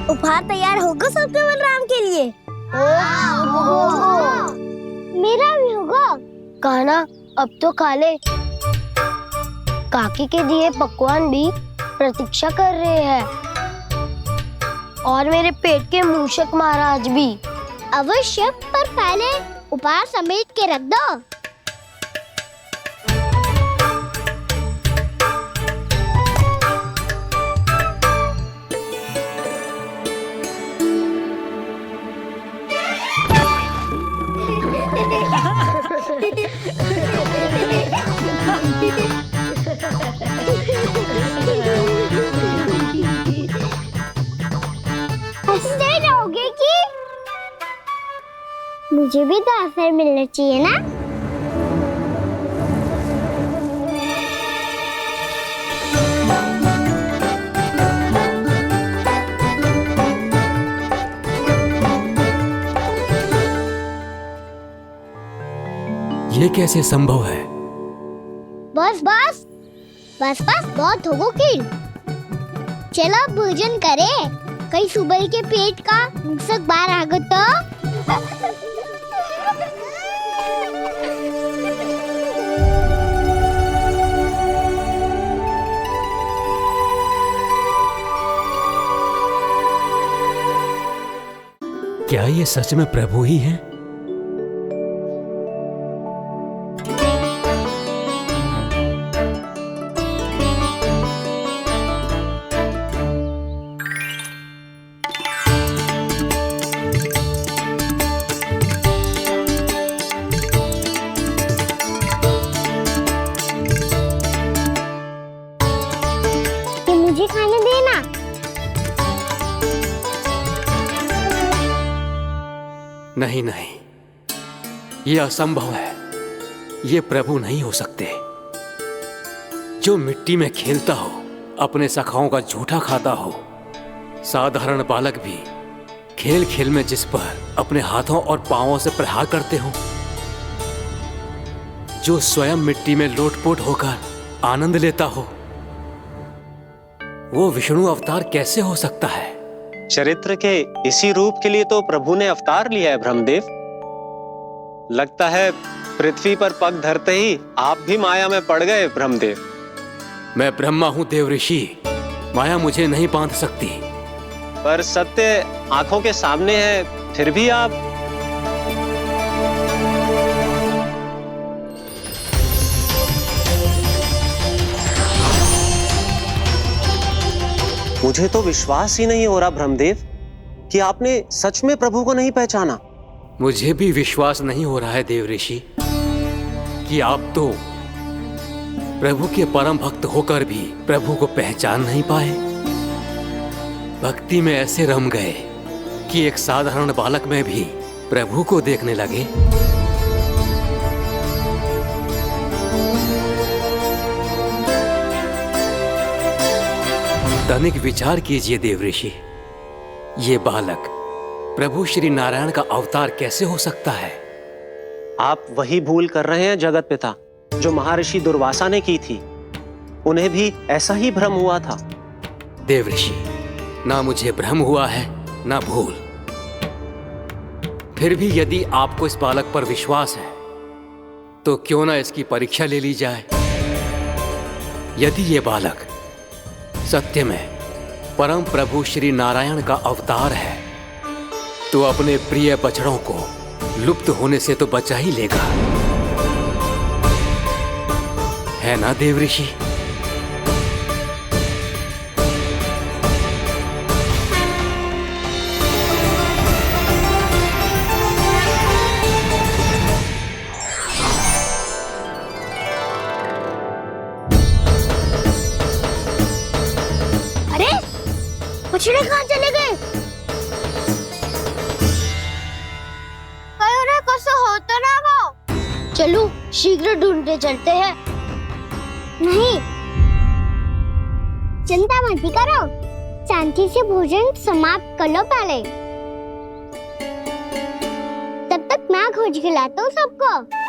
उपहार तैयार होगा सबके बलराम के लिए? मेरा भी होगा। कान्हा अब तो खा ले। काकी के दिए पकवान भी प्रतीक्षा कर रहे हैं और मेरे पेट के मूषक महाराज भी। अवश्य, पर पहले उपहार समेट के रख दो। हंसते रहोगे कि? मुझे भी तो अवसर मिलना चाहिए ना। ये कैसे संभव है? बस बस बस बस बहुत होगो किल। चलो भोजन करे, कहीं सुबह के पेट का मूषक बाहर आ गो तो। क्या ये सच में प्रभु ही हैं? मुझे खाने देना। नहीं नहीं, ये असंभव है। ये प्रभु नहीं हो सकते। जो मिट्टी में खेलता हो, अपने सखाओं का झूठा खाता हो, साधारण बालक भी खेल खेल में जिस पर अपने हाथों और पांवों से प्रहार करते हो, जो स्वयं मिट्टी में लोटपोट होकर आनंद लेता हो, वो विष्णु अवतार कैसे हो सकता है? चरित्र के इसी रूप के लिए तो प्रभु ने अवतार लिया है ब्रह्मदेव। लगता है पृथ्वी पर पग धरते ही आप भी माया में पड़ गए ब्रह्मदेव। मैं ब्रह्मा हूं देव ऋषि, माया मुझे नहीं बांध सकती। पर सत्य आंखों के सामने है, फिर भी आप। मुझे तो विश्वास ही नहीं हो रहा ब्रह्मदेव कि आपने सच में प्रभु को नहीं पहचाना। मुझे भी विश्वास नहीं हो रहा है देव ऋषि कि आप तो प्रभु के परम भक्त होकर भी प्रभु को पहचान नहीं पाए। भक्ति में ऐसे रम गए कि एक साधारण बालक में भी प्रभु को देखने लगे। तनिक विचार कीजिए देवऋषि, ये बालक प्रभु श्री नारायण का अवतार कैसे हो सकता है? आप वही भूल कर रहे हैं जगत पिता जो महर्षि दुर्वासा ने की थी। उन्हें भी ऐसा ही भ्रम हुआ था। देवऋषि, ना मुझे भ्रम हुआ है ना भूल। फिर भी यदि आपको इस बालक पर विश्वास है तो क्यों ना इसकी परीक्षा ले ली जाए। यदि ये बालक सत्य में परम प्रभु श्री नारायण का अवतार है तो अपने प्रिय बछड़ों को लुप्त होने से तो बचा ही लेगा, है ना देवऋषि? अरे बछड़े कहाँ चले गए? हो तो ना वो। चलो शीघ्र ढूंढते चलते हैं। नहीं, चिंता मत करो, शांति से भोजन समाप्त कर लो पहले। तब तक मैं खोज के लाता हूँ सबको।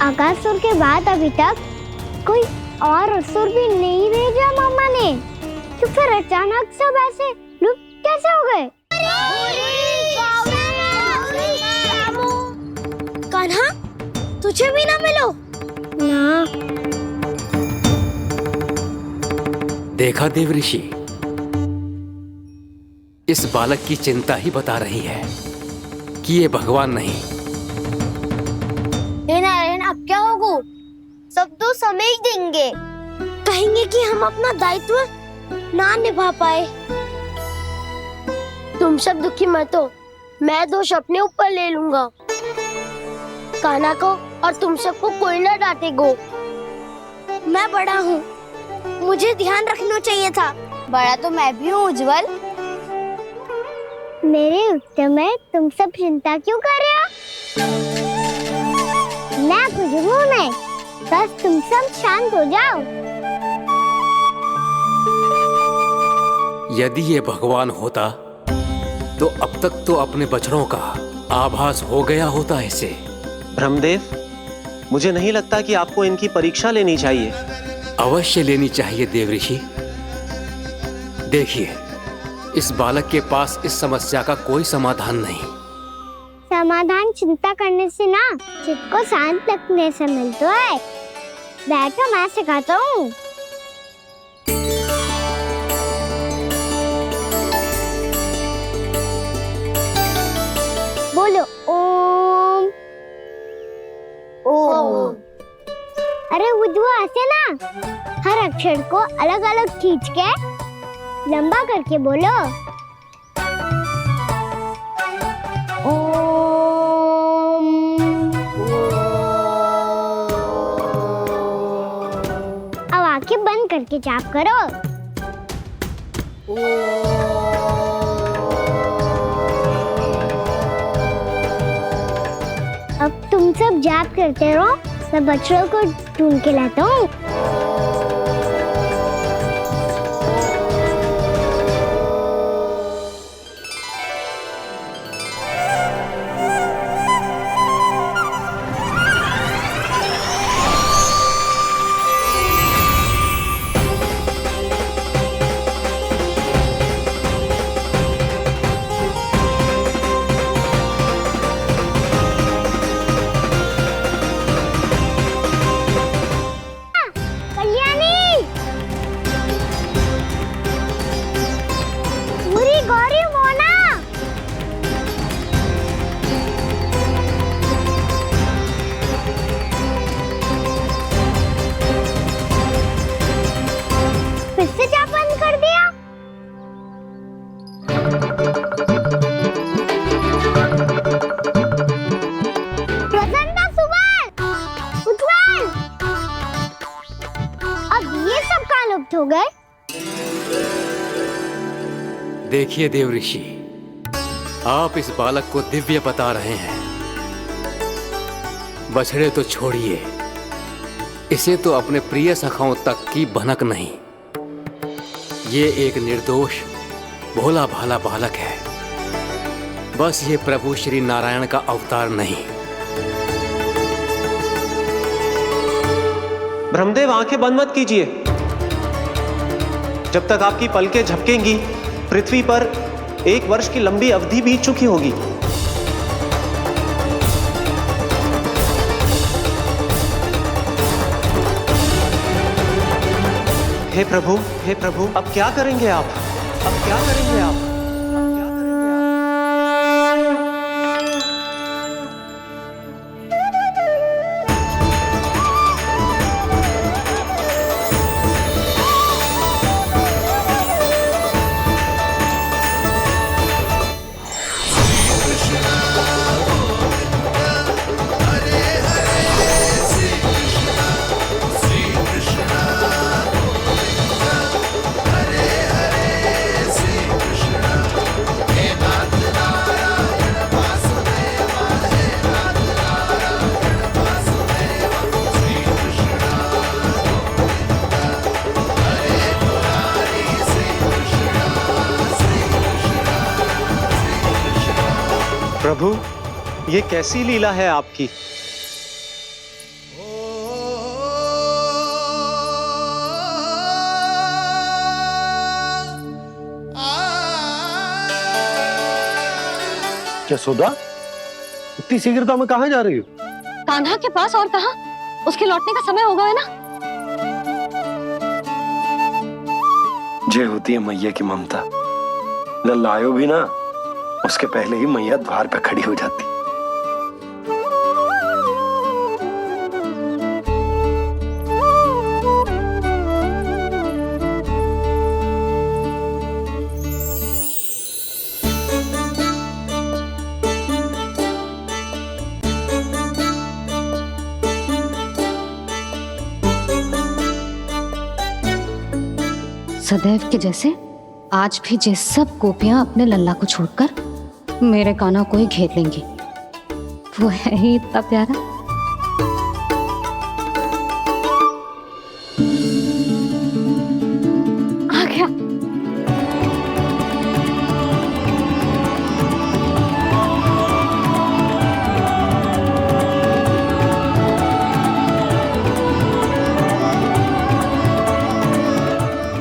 आकासुर के बाद अभी तक कोई और असुर भी नहीं भेजा मामा ने, तो फिर अचानक सब ऐसे लुप्त कैसे हो गए? कान्हा, तुझे भी ना मिलो ना। देखा देवऋषि, इस बालक की चिंता ही बता रही है कि ये भगवान नहीं। नारायण, अब क्या होगा? सब तो समझ देंगे, कहेंगे कि हम अपना दायित्व ना निभा पाए। तुम सब दुखी मत हो, मैं दोष अपने ऊपर ले लूंगा। कान्हा को और तुम सबको कोई ना डांटेगो। मैं बड़ा हूँ, मुझे ध्यान रखना चाहिए था। बड़ा तो मैं भी हूँ उज्जवल। मेरे उत्तर में तुम सब चिंता क्यों कर रहे हो? मैं कुछ हूँ नहीं, बस तुम सब शांत हो जाओ। यदि ये भगवान होता तो अब तक तो अपने बछड़ों का आभास हो गया होता इसे। ब्रह्मदेव, मुझे नहीं लगता कि आपको इनकी परीक्षा लेनी चाहिए। अवश्य लेनी चाहिए देवऋषि। देखिए, इस बालक के पास इस समस्या का कोई समाधान नहीं। समाधान चिंता करने से ना, चित्त को शांत रखने से मिलता है। बैठो, मैं सिखाता हूँ। बोलो ओम। ओम। अरे उद्वा, ऐसे ना हर अक्षर को अलग अलग खींच के लंबा करके बोलो। अब आंखें बंद करके जाप करो। अब तुम सब जाप करते रहो, मैं बच्चों को ढूंढ के लाता हूँ। प्राप्त हो गए? देखिए देव ऋषि, आप इस बालक को दिव्य बता रहे हैं। बछड़े तो छोड़िए, इसे तो अपने प्रिय सखाओं तक की भनक नहीं। ये एक निर्दोष भोला भाला बालक है, बस ये प्रभु श्री नारायण का अवतार नहीं। ब्रह्मदेव, आंखें बंद मत कीजिए। जब तक आपकी पलकें झपकेंगी, पृथ्वी पर 1 वर्ष की लंबी अवधि बीत चुकी होगी। हे प्रभु, अब क्या करेंगे आप? अब क्या करेंगे आप? प्रभु, ये कैसी लीला है आपकी? यशोदा, इतनी शीघ्रता में कहाँ जा रही हो? कान्हा के पास, और कहाँ? उसके लौटने का समय हो गया है ना। जय होती है मैया की ममता। लल्ला आयो भी ना, उसके पहले ही मैया द्वार पे खड़ी हो जाती। सदैव के जैसे आज भी जे सब गोपियां अपने लल्ला को छोड़कर मेरे कान्हा को ही घेर लेंगी। वो है ही इतना प्यारा। आ गया।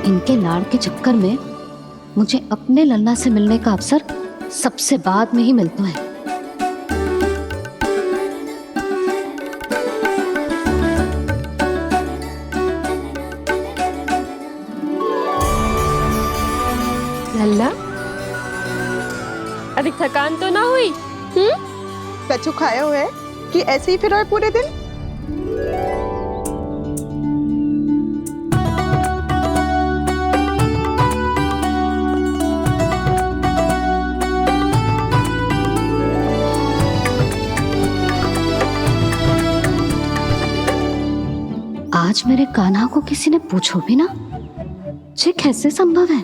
इनके लाड़ के चक्कर में मुझे अपने लल्ला से मिलने का अवसर सबसे बाद में ही मिलता है। लल्ला, अधिक थकान तो ना हुई? कछु खाया हुआ है कि ऐसे ही फिर आए पूरे दिन? आज मेरे कान्हा को किसी ने पूछो भी ना, ये कैसे संभव है?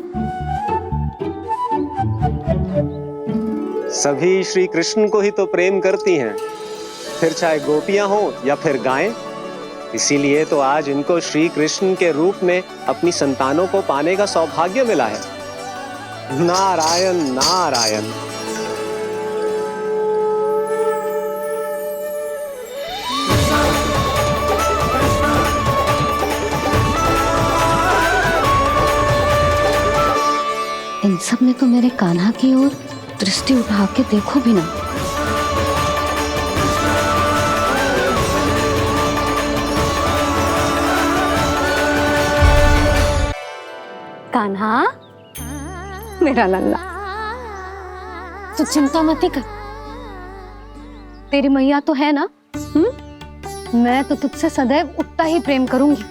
सभी श्री कृष्ण को ही तो प्रेम करती हैं, फिर चाहे गोपियां हो या फिर गायें। इसीलिए तो आज इनको श्री कृष्ण के रूप में अपनी संतानों को पाने का सौभाग्य मिला है। नारायण नारायण। इन सब ने तो मेरे कान्हा की ओर दृष्टि उठा के देखो भी ना। कान्हा, मेरा लल्ला, तू चिंता मत कर। तेरी मैया तो है ना? मैं तो तुझसे सदैव उतना ही प्रेम करूंगी।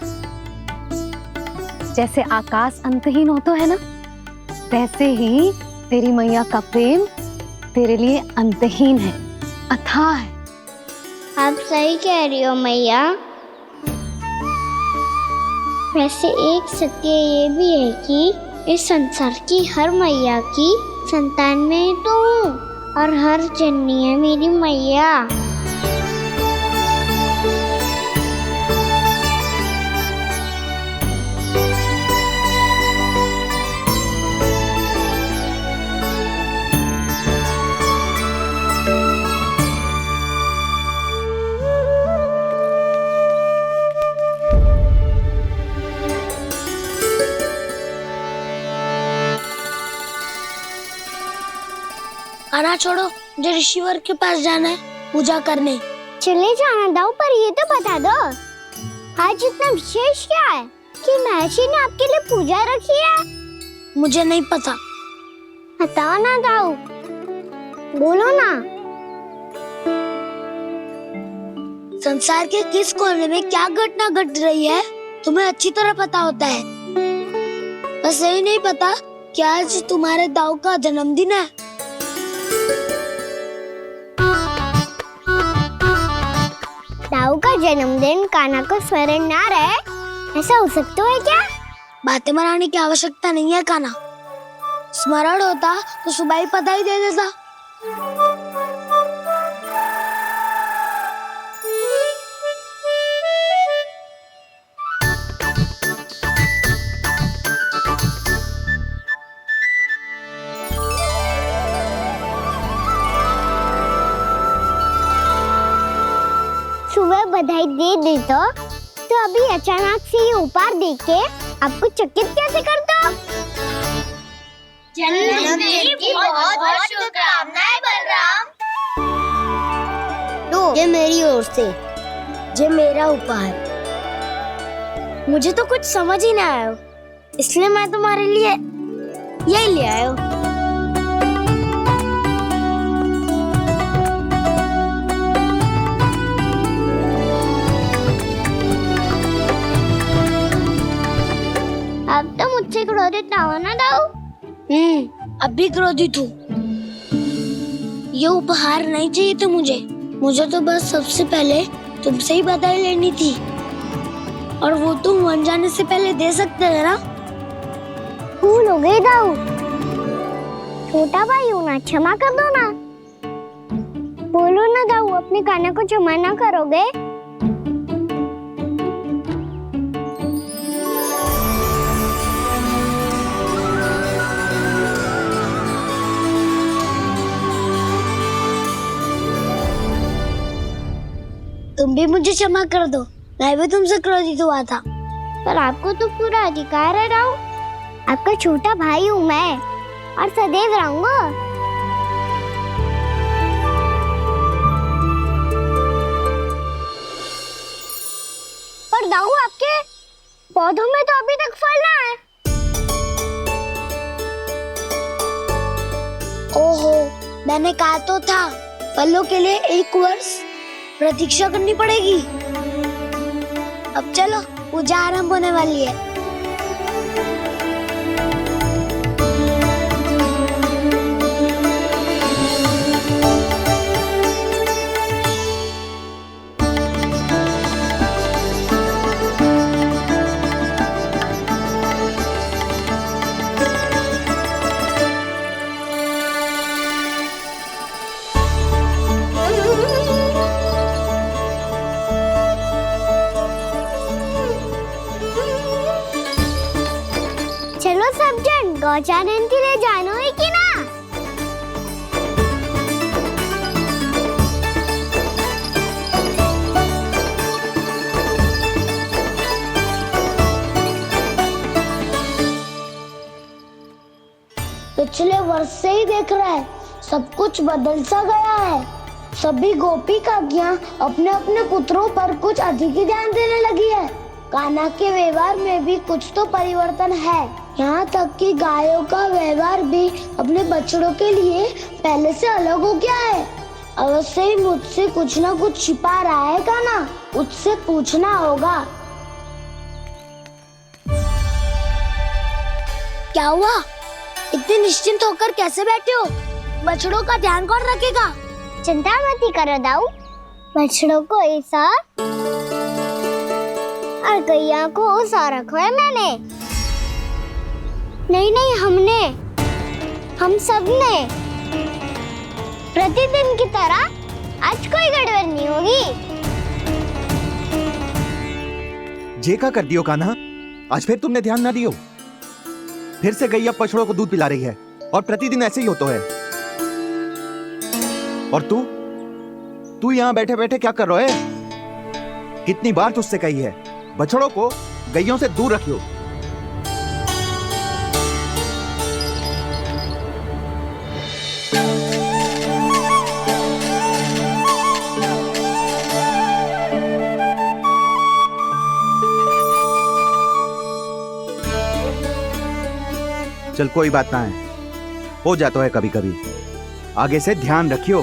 जैसे आकाश अंतहीन होता है ना, वैसे ही तेरी मैया का प्रेम तेरे लिए अंतहीन है, अथाह है। आप सही कह रही हो मैया। वैसे एक सत्य ये भी है कि इस संसार की हर मैया की संतान में तो हूँ और हर जननी है मेरी मैया। खाना छोड़ो, मुझे ऋषिवर के पास जाना है पूजा करने। चले जाना दाऊ, पर ये तो बता दो आज इतना विशेष क्या है कि महर्षि ने आपके लिए पूजा रखी है? मुझे नहीं पता। बताओ ना दाऊ, बोलो ना। संसार के किस कोने में क्या घटना घट रही है तुम्हें अच्छी तरह पता होता है। बस यही नहीं पता कि आज तुम्हारे दाऊ का जन्मदिन है। दाऊ का जन्मदिन कान्हा को स्मरण ना रहे, ऐसा हो सकता है क्या? बातें बनाने की आवश्यकता नहीं है कान्हा। स्मरण होता तो सुबह ही पता ही दे देता। सुबह बधाई दे देता तो अभी अचानक से ये उपहार देख के आपको चकित कैसे करता? जन्मदिन की बहुत-बहुत शुभकामनाएं बलराम। लो, ये मेरी ओर से, ये मेरा उपहार। मुझे तो कुछ समझ ही ना आया, इसलिए मैं तुम्हारे लिए यही ले आया हूँ। अब तो मुझसे क्रोधित ना हो ना दाऊ। अब भी क्रोधित हूँ। ये उपहार नहीं चाहिए था मुझे तो बस सबसे पहले तुमसे ही बधाई लेनी थी, और वो तुम वन जाने से पहले दे सकते थे ना। भूल हो गई दाऊ, छोटा भाई हूँ ना, क्षमा कर दो ना। बोलो ना दाऊ, अपने कान्हा को क्षमा ना करोगे? तुम भी मुझे क्षमा कर दो, मैं भी तुमसे क्रोधित हुआ था। पर आपको तो पूरा अधिकार है दाऊ, आपका छोटा भाई हूँ मैं और सदैव रहूंगा। पर दाऊ, आपके पौधों में तो अभी तक फल ना है। ओहो, मैंने कहा तो था फलों के लिए 1 वर्ष प्रतीक्षा करनी पड़ेगी। अब चलो, पूजा आरंभ होने वाली है। चलो सब जन गौचारण के लिए जानो है कि ना? पिछले वर्ष से ही देख रहा है, सब कुछ बदल सा गया है। सभी गोपी काकियां अपने अपने पुत्रों पर कुछ अधिक ही ध्यान देने लगी है। कान्हा के व्यवहार में भी कुछ तो परिवर्तन है। यहाँ तक कि गायों का व्यवहार भी अपने बछड़ों के लिए पहले से अलग हो गया है। अवश्य ही मुझसे कुछ ना कुछ छिपा रहा है कान्हा, उससे पूछना होगा। क्या हुआ? इतने निश्चिंत होकर कैसे बैठे हो? बछड़ों का ध्यान कौन रखेगा? चिंता मत करो दाऊ, बछड़ों को ऐसा और गैया को उसा रखवाया मैंने। नहीं, हमने, हम सब ने। प्रतिदिन की तरह आज कोई गड़बड़ नहीं होगी। जे का कर दियो कान्हा, आज फिर तुमने ध्यान ना दियो। फिर से गैया बछड़ों को दूध पिला रही है और प्रतिदिन ऐसे ही होता है। और तू यहाँ बैठे बैठे क्या कर रहा है? कितनी बार तुझसे कही है बछड़ों को गैयों से दूर रखियो। चल कोई बात ना है, हो जाता है कभी कभी। आगे से ध्यान रखियो।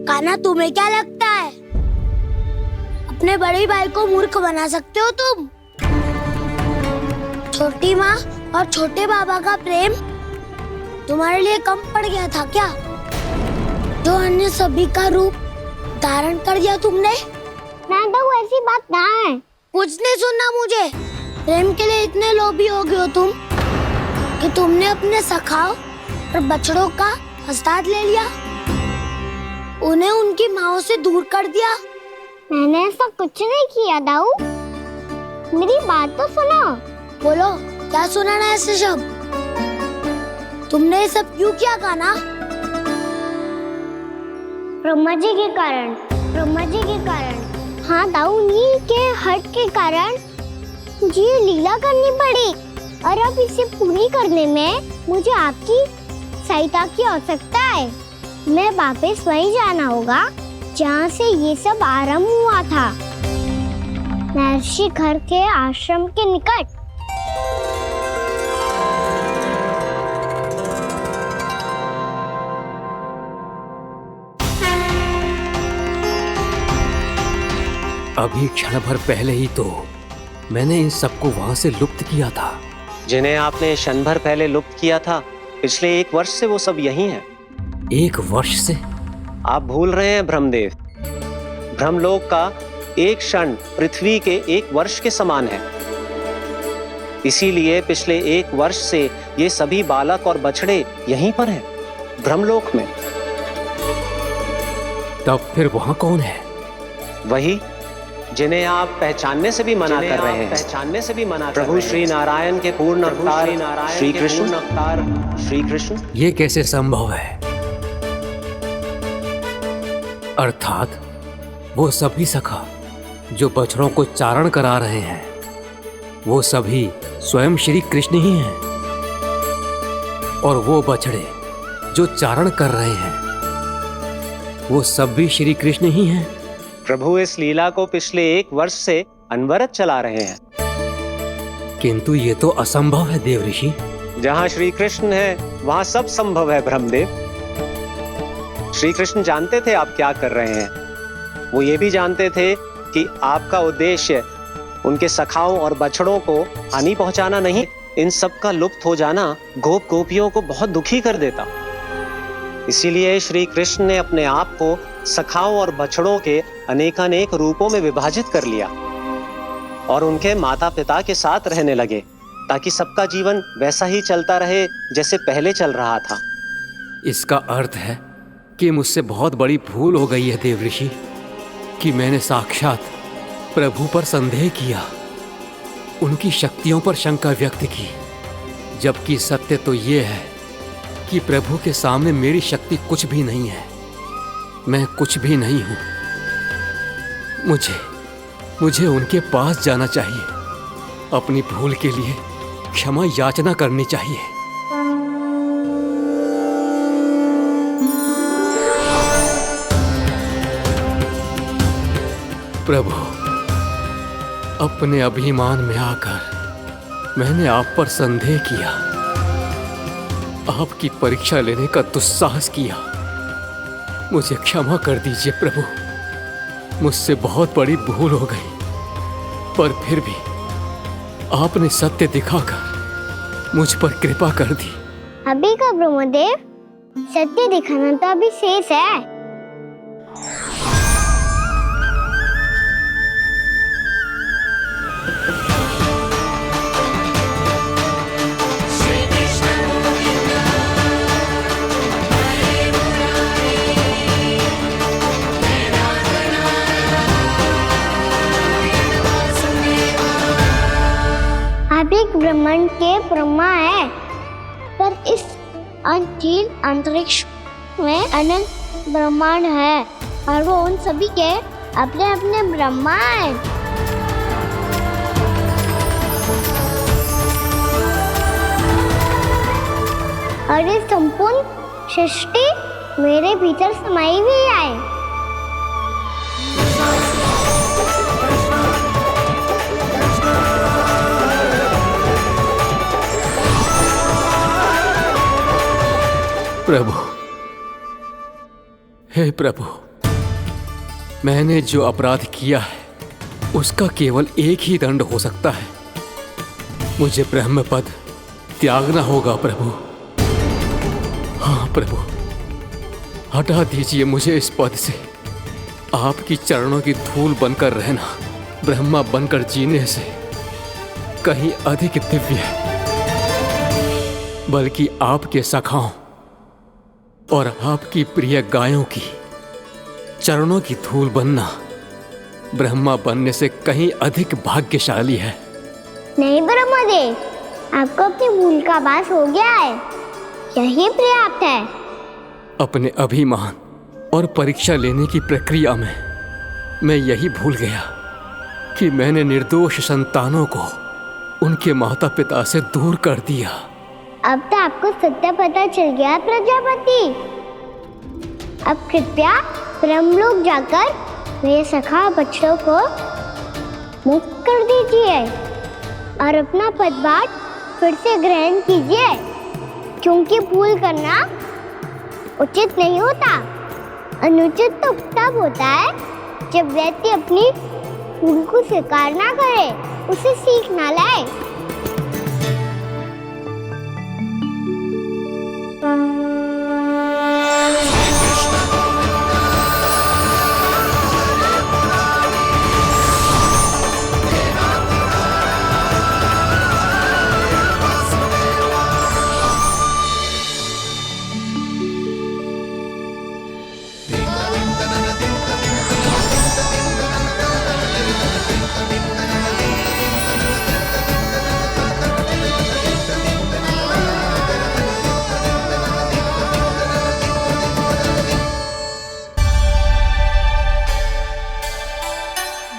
कान्हा, तुम्हें क्या लगता है अपने बड़े भाई को मूर्ख बना सकते हो तुम? छोटी माँ और छोटे बाबा का प्रेम तुम्हारे लिए कम पड़ गया था क्या, जो अन्य सभी का रूप धारण कर दिया तुमने? ना तो ऐसी बात ना है। कुछ नहीं सुनना मुझे। प्रेम के लिए इतने लोभी हो गए हो तुम कि तुमने अपने सखाओ और बछड़ों का हस्ताक्षर ले लिया, उन्हें उनकी माँओं से दूर कर दिया। मैंने ऐसा कुछ नहीं किया दाऊ, मेरी बात तो सुनो। बोलो, क्या सुनाना है ऐसे शब्द? तुमने ये सब क्यों किया कान्हा? ब्रह्मा जी के कारण। हाँ दाऊ, उन्हीं के हट के कारण मुझे ये लीला करनी पड़ी, और अब इसे पूरी करने में मुझे आपकी सहायता की आवश्यकता है। मैं वापस वहीं जाना होगा जहाँ से ये सब आरंभ हुआ था, महर्षि घर के आश्रम के निकट। अभी क्षण भर पहले ही तो मैंने इन सबको वहां से लुप्त किया था। जिन्हें आपने क्षण भर पहले लुप्त किया था, पिछले 1 वर्ष से वो सब यही हैं। 1 वर्ष से? आप भूल रहे हैं ब्रह्मदेव। ब्रह्मलोक का एक क्षण पृथ्वी के 1 वर्ष के समान है। इसीलिए पिछले 1 वर्ष से ये सभी बालक और बछड़े यहीं पर हैं, ब्रह्मलोक में। तब फिर वहां कौन है? वही जिन्हें आप पहचानने से भी मना कर रहे हैं। प्रभु श्री नारायण के पूर्ण अवतार श्री कृष्ण। ये कैसे संभव है? अर्थात वो सभी सखा जो बछड़ों को चारण करा रहे हैं, वो सभी स्वयं श्री कृष्ण ही हैं। और वो बछड़े जो चारण कर रहे हैं, वो सब भी श्री कृष्ण ही हैं। प्रभु इस लीला को पिछले 1 वर्ष से अनवरत चला रहे हैं। किंतु ये तो असंभव है देव ऋषि। जहाँ श्री कृष्ण है वहाँ सब संभव है ब्रह्मदेव। श्री कृष्ण जानते थे आप क्या कर रहे हैं। वो ये भी जानते थे कि आपका उद्देश्य उनके सखाओं और बछड़ों को हानि पहुंचाना नहीं। इन सब का लुप्त हो जाना गोप गोपियों को बहुत दुखी कर देता। इसीलिए श्री कृष्ण ने अपने आप को सखाओं और बछड़ों के अनेकानेक रूपों में विभाजित कर लिया और उनके माता पिता के साथ रहने लगे, ताकि सबका जीवन वैसा ही चलता रहे जैसे पहले चल रहा था। इसका अर्थ है कि मुझसे बहुत बड़ी भूल हो गई है देव ऋषि, कि मैंने साक्षात प्रभु पर संदेह किया, उनकी शक्तियों पर शंका व्यक्त की, जबकि सत्य तो ये है कि प्रभु के सामने मेरी शक्ति कुछ भी नहीं है। मैं कुछ भी नहीं हूं। मुझे उनके पास जाना चाहिए, अपनी भूल के लिए क्षमा याचना करनी चाहिए। प्रभु, अपने अभिमान में आकर मैंने आप पर संदेह किया, आपकी परीक्षा लेने का दुस्साहस किया। मुझे क्षमा कर दीजिए प्रभु, मुझसे बहुत बड़ी भूल हो गई, पर फिर भी आपने सत्य दिखाकर मुझ पर कृपा कर दी। अभी का ब्रह्मदेव, सत्य दिखाना तो अभी शेष है। आप एक ब्रह्मांड के ब्रह्मा है, पर इस अनंत अंतरिक्ष में अनंत ब्रह्मांड है और वो उन सभी के अपने अपने ब्रह्मा है। और ये संपूर्ण सृष्टि मेरे भीतर समाई हुई है। प्रभु, हे प्रभु, मैंने जो अपराध किया है उसका केवल एक ही दंड हो सकता है। मुझे ब्रह्म पद त्यागना होगा प्रभु। हाँ प्रभु, हटा दीजिए मुझे इस पद से। आपकी चरणों की धूल बनकर रहना ब्रह्मा बनकर जीने से कहीं अधिक दिव्य है। बल्कि आपके सखाओं और आपकी प्रिय गायों की चरणों की धूल बनना ब्रह्मा बनने से कहीं अधिक भाग्यशाली है। नहीं ब्रह्मदेव, आपको अपनी भूल का आभास हो गया है, यही पर्याप्त है। अपने अभिमान और परीक्षा लेने की प्रक्रिया में मैं यही भूल गया कि मैंने निर्दोष संतानों को उनके माता पिता से दूर कर दिया। अब तो आपको सत्य पता चल गया प्रजापति। अब कृपया ब्रह्मलोक जाकर मेरे सखा बच्चों को मुक्त कर दीजिए और अपना पदभार फिर से ग्रहण कीजिए, क्योंकि भूल करना उचित नहीं होता। अनुचित तो तब होता है जब व्यक्ति अपनी भूल को स्वीकार ना करे, उसे सीख ना लाए।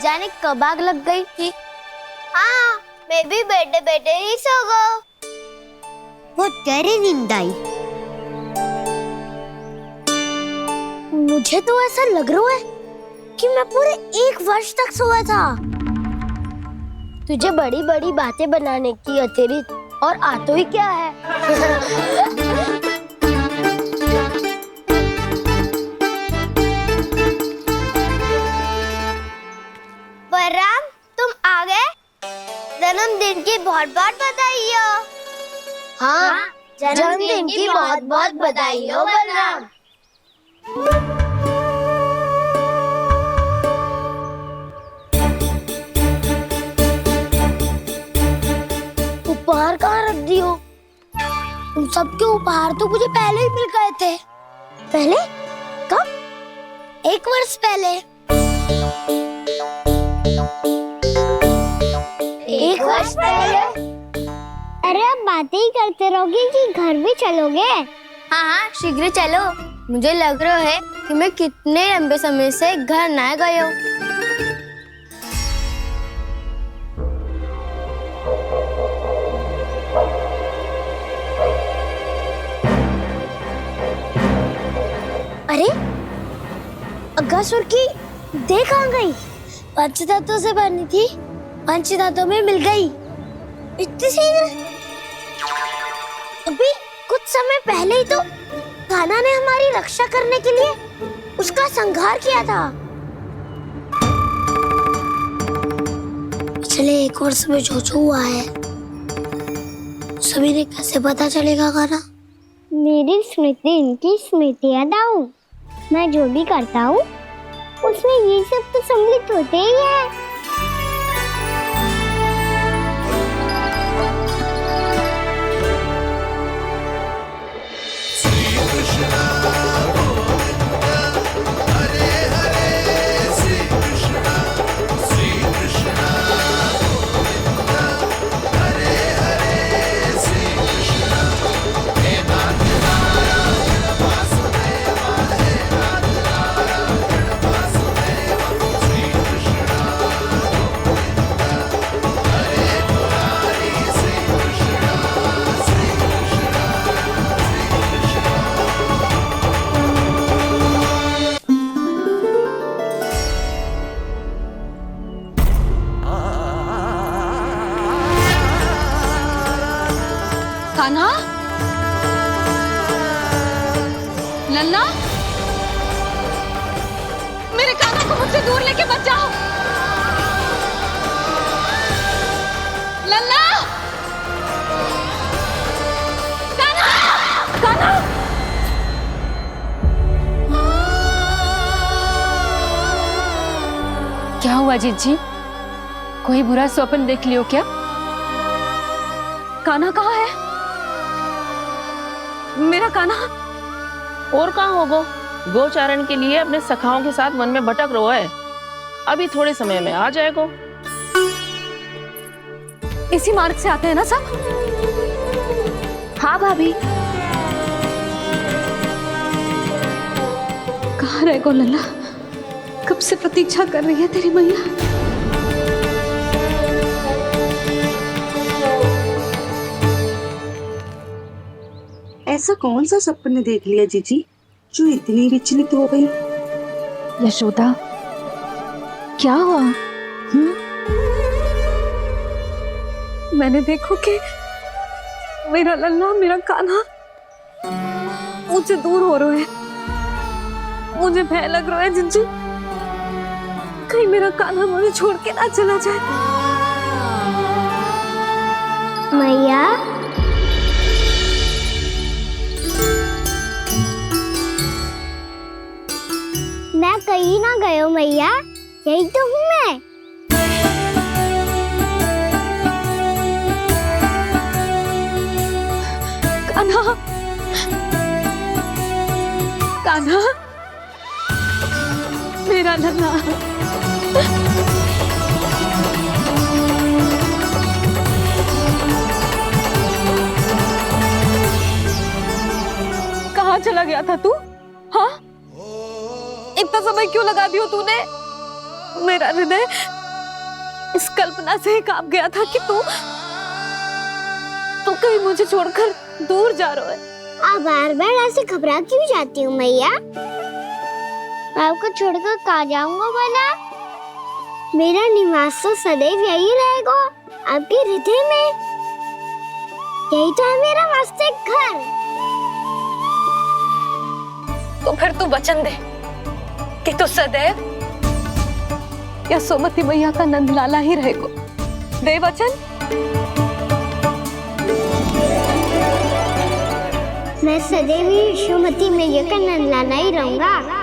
जाने कब आग लग गई थी। हाँ, मैं भी बैठे बैठे ही सो गया। वो तेरी नींद आई। मुझे तो ऐसा लग रहा है कि मैं पूरे 1 वर्ष तक सोया था। तुझे बड़ी बड़ी बातें बनाने की अतिरिक्त और आता ही क्या है। बलराम, तुम आ गए? जन्मदिन की बहुत बहुत बधाई हो। हाँ, जन्मदिन की बहुत बहुत बधाई हो बलराम। उपहार कहाँ रख दियो? तुम सबके उपहार तो मुझे पहले ही मिल गए थे। पहले? कब? 1 वर्ष पहले। 1 वर्ष पहले? अरे अब बातें ही करते रहोगे कि घर भी चलोगे? हाँ, शीघ्र चलो। मुझे लग रहा है कि मैं कितने लंबे समय से घर ना गई हूँ। अरे, अगासुर की देह कहाँ गई? पंचतत्वों से बनी थी, पंचतत्वों में मिल गई। इतनी शीघ्र? अभी कुछ समय पहले ही तो कान्हा ने हमारी रक्षा करने के लिए उसका संहार किया था। 1 वर्ष में जो हुआ है सभी ने कैसे पता चलेगा गाना? मेरी स्मृति इनकी स्मृति अदाऊं। मैं जो भी करता हूँ उसमें ये सब तो सम्मिलित होते ही है। कान्हा, लल्ला, मेरे कान्हा को मुझसे दूर लेके मत जाओ। लल्ला, कान्हा, कान्हा। क्या हुआ जीजी? कोई बुरा स्वप्न देख लियो क्या? कान्हा कहाँ है? मेरा कान्हा? और कहाँ होगो? गोचारण के लिए अपने सखाओं के साथ वन में भटक रहो है। अभी थोड़े समय में आ जाएगो। इसी मार्ग से आते हैं ना सब? हाँ भाभी। कहाँ रह गो लल्ला? कब से प्रतीक्षा कर रही है तेरी मैया। ऐसा कौन सा सपने देख लिया जीजी जो इतनी विचलित हो गई? यशोदा, क्या हुआ? मैंने देखो कि मेरा लल्ला, मेरा कान्हा मुझसे दूर हो रहे हैं। मुझे भय लग रहा है जीजी, कहीं मेरा कान्हा मुझे छोड़ के ना चला जाए। मैया, मैं कहीं ना गयो मैया, यही तो हूँ मैं। कान्हा, कान्हा, मेरा लल्ला। कहाँ चला गया था तू? हाँ, इतना समय क्यों लगा दियो तूने? मेरा हृदय इस कल्पना से ही कांप गया था कि तू कहीं मुझे छोड़कर दूर जा रहा है। आप बार बार ऐसे घबरा क्यों जाती हूँ मैया? आपको छोड़कर कहाँ जाऊंगा भला? मेरा निवास तो सदैव यही रहेगा, आपके हृदय में। यही तो है मेरा वास्तविक घर। तो फिर तू वचन दे कि तू सदैव यशोमती मैया का नंदलाला ही रहेगा। दे वचन। मैं सदैव यशोमती मैया का नंदलाला ही रहूंगा।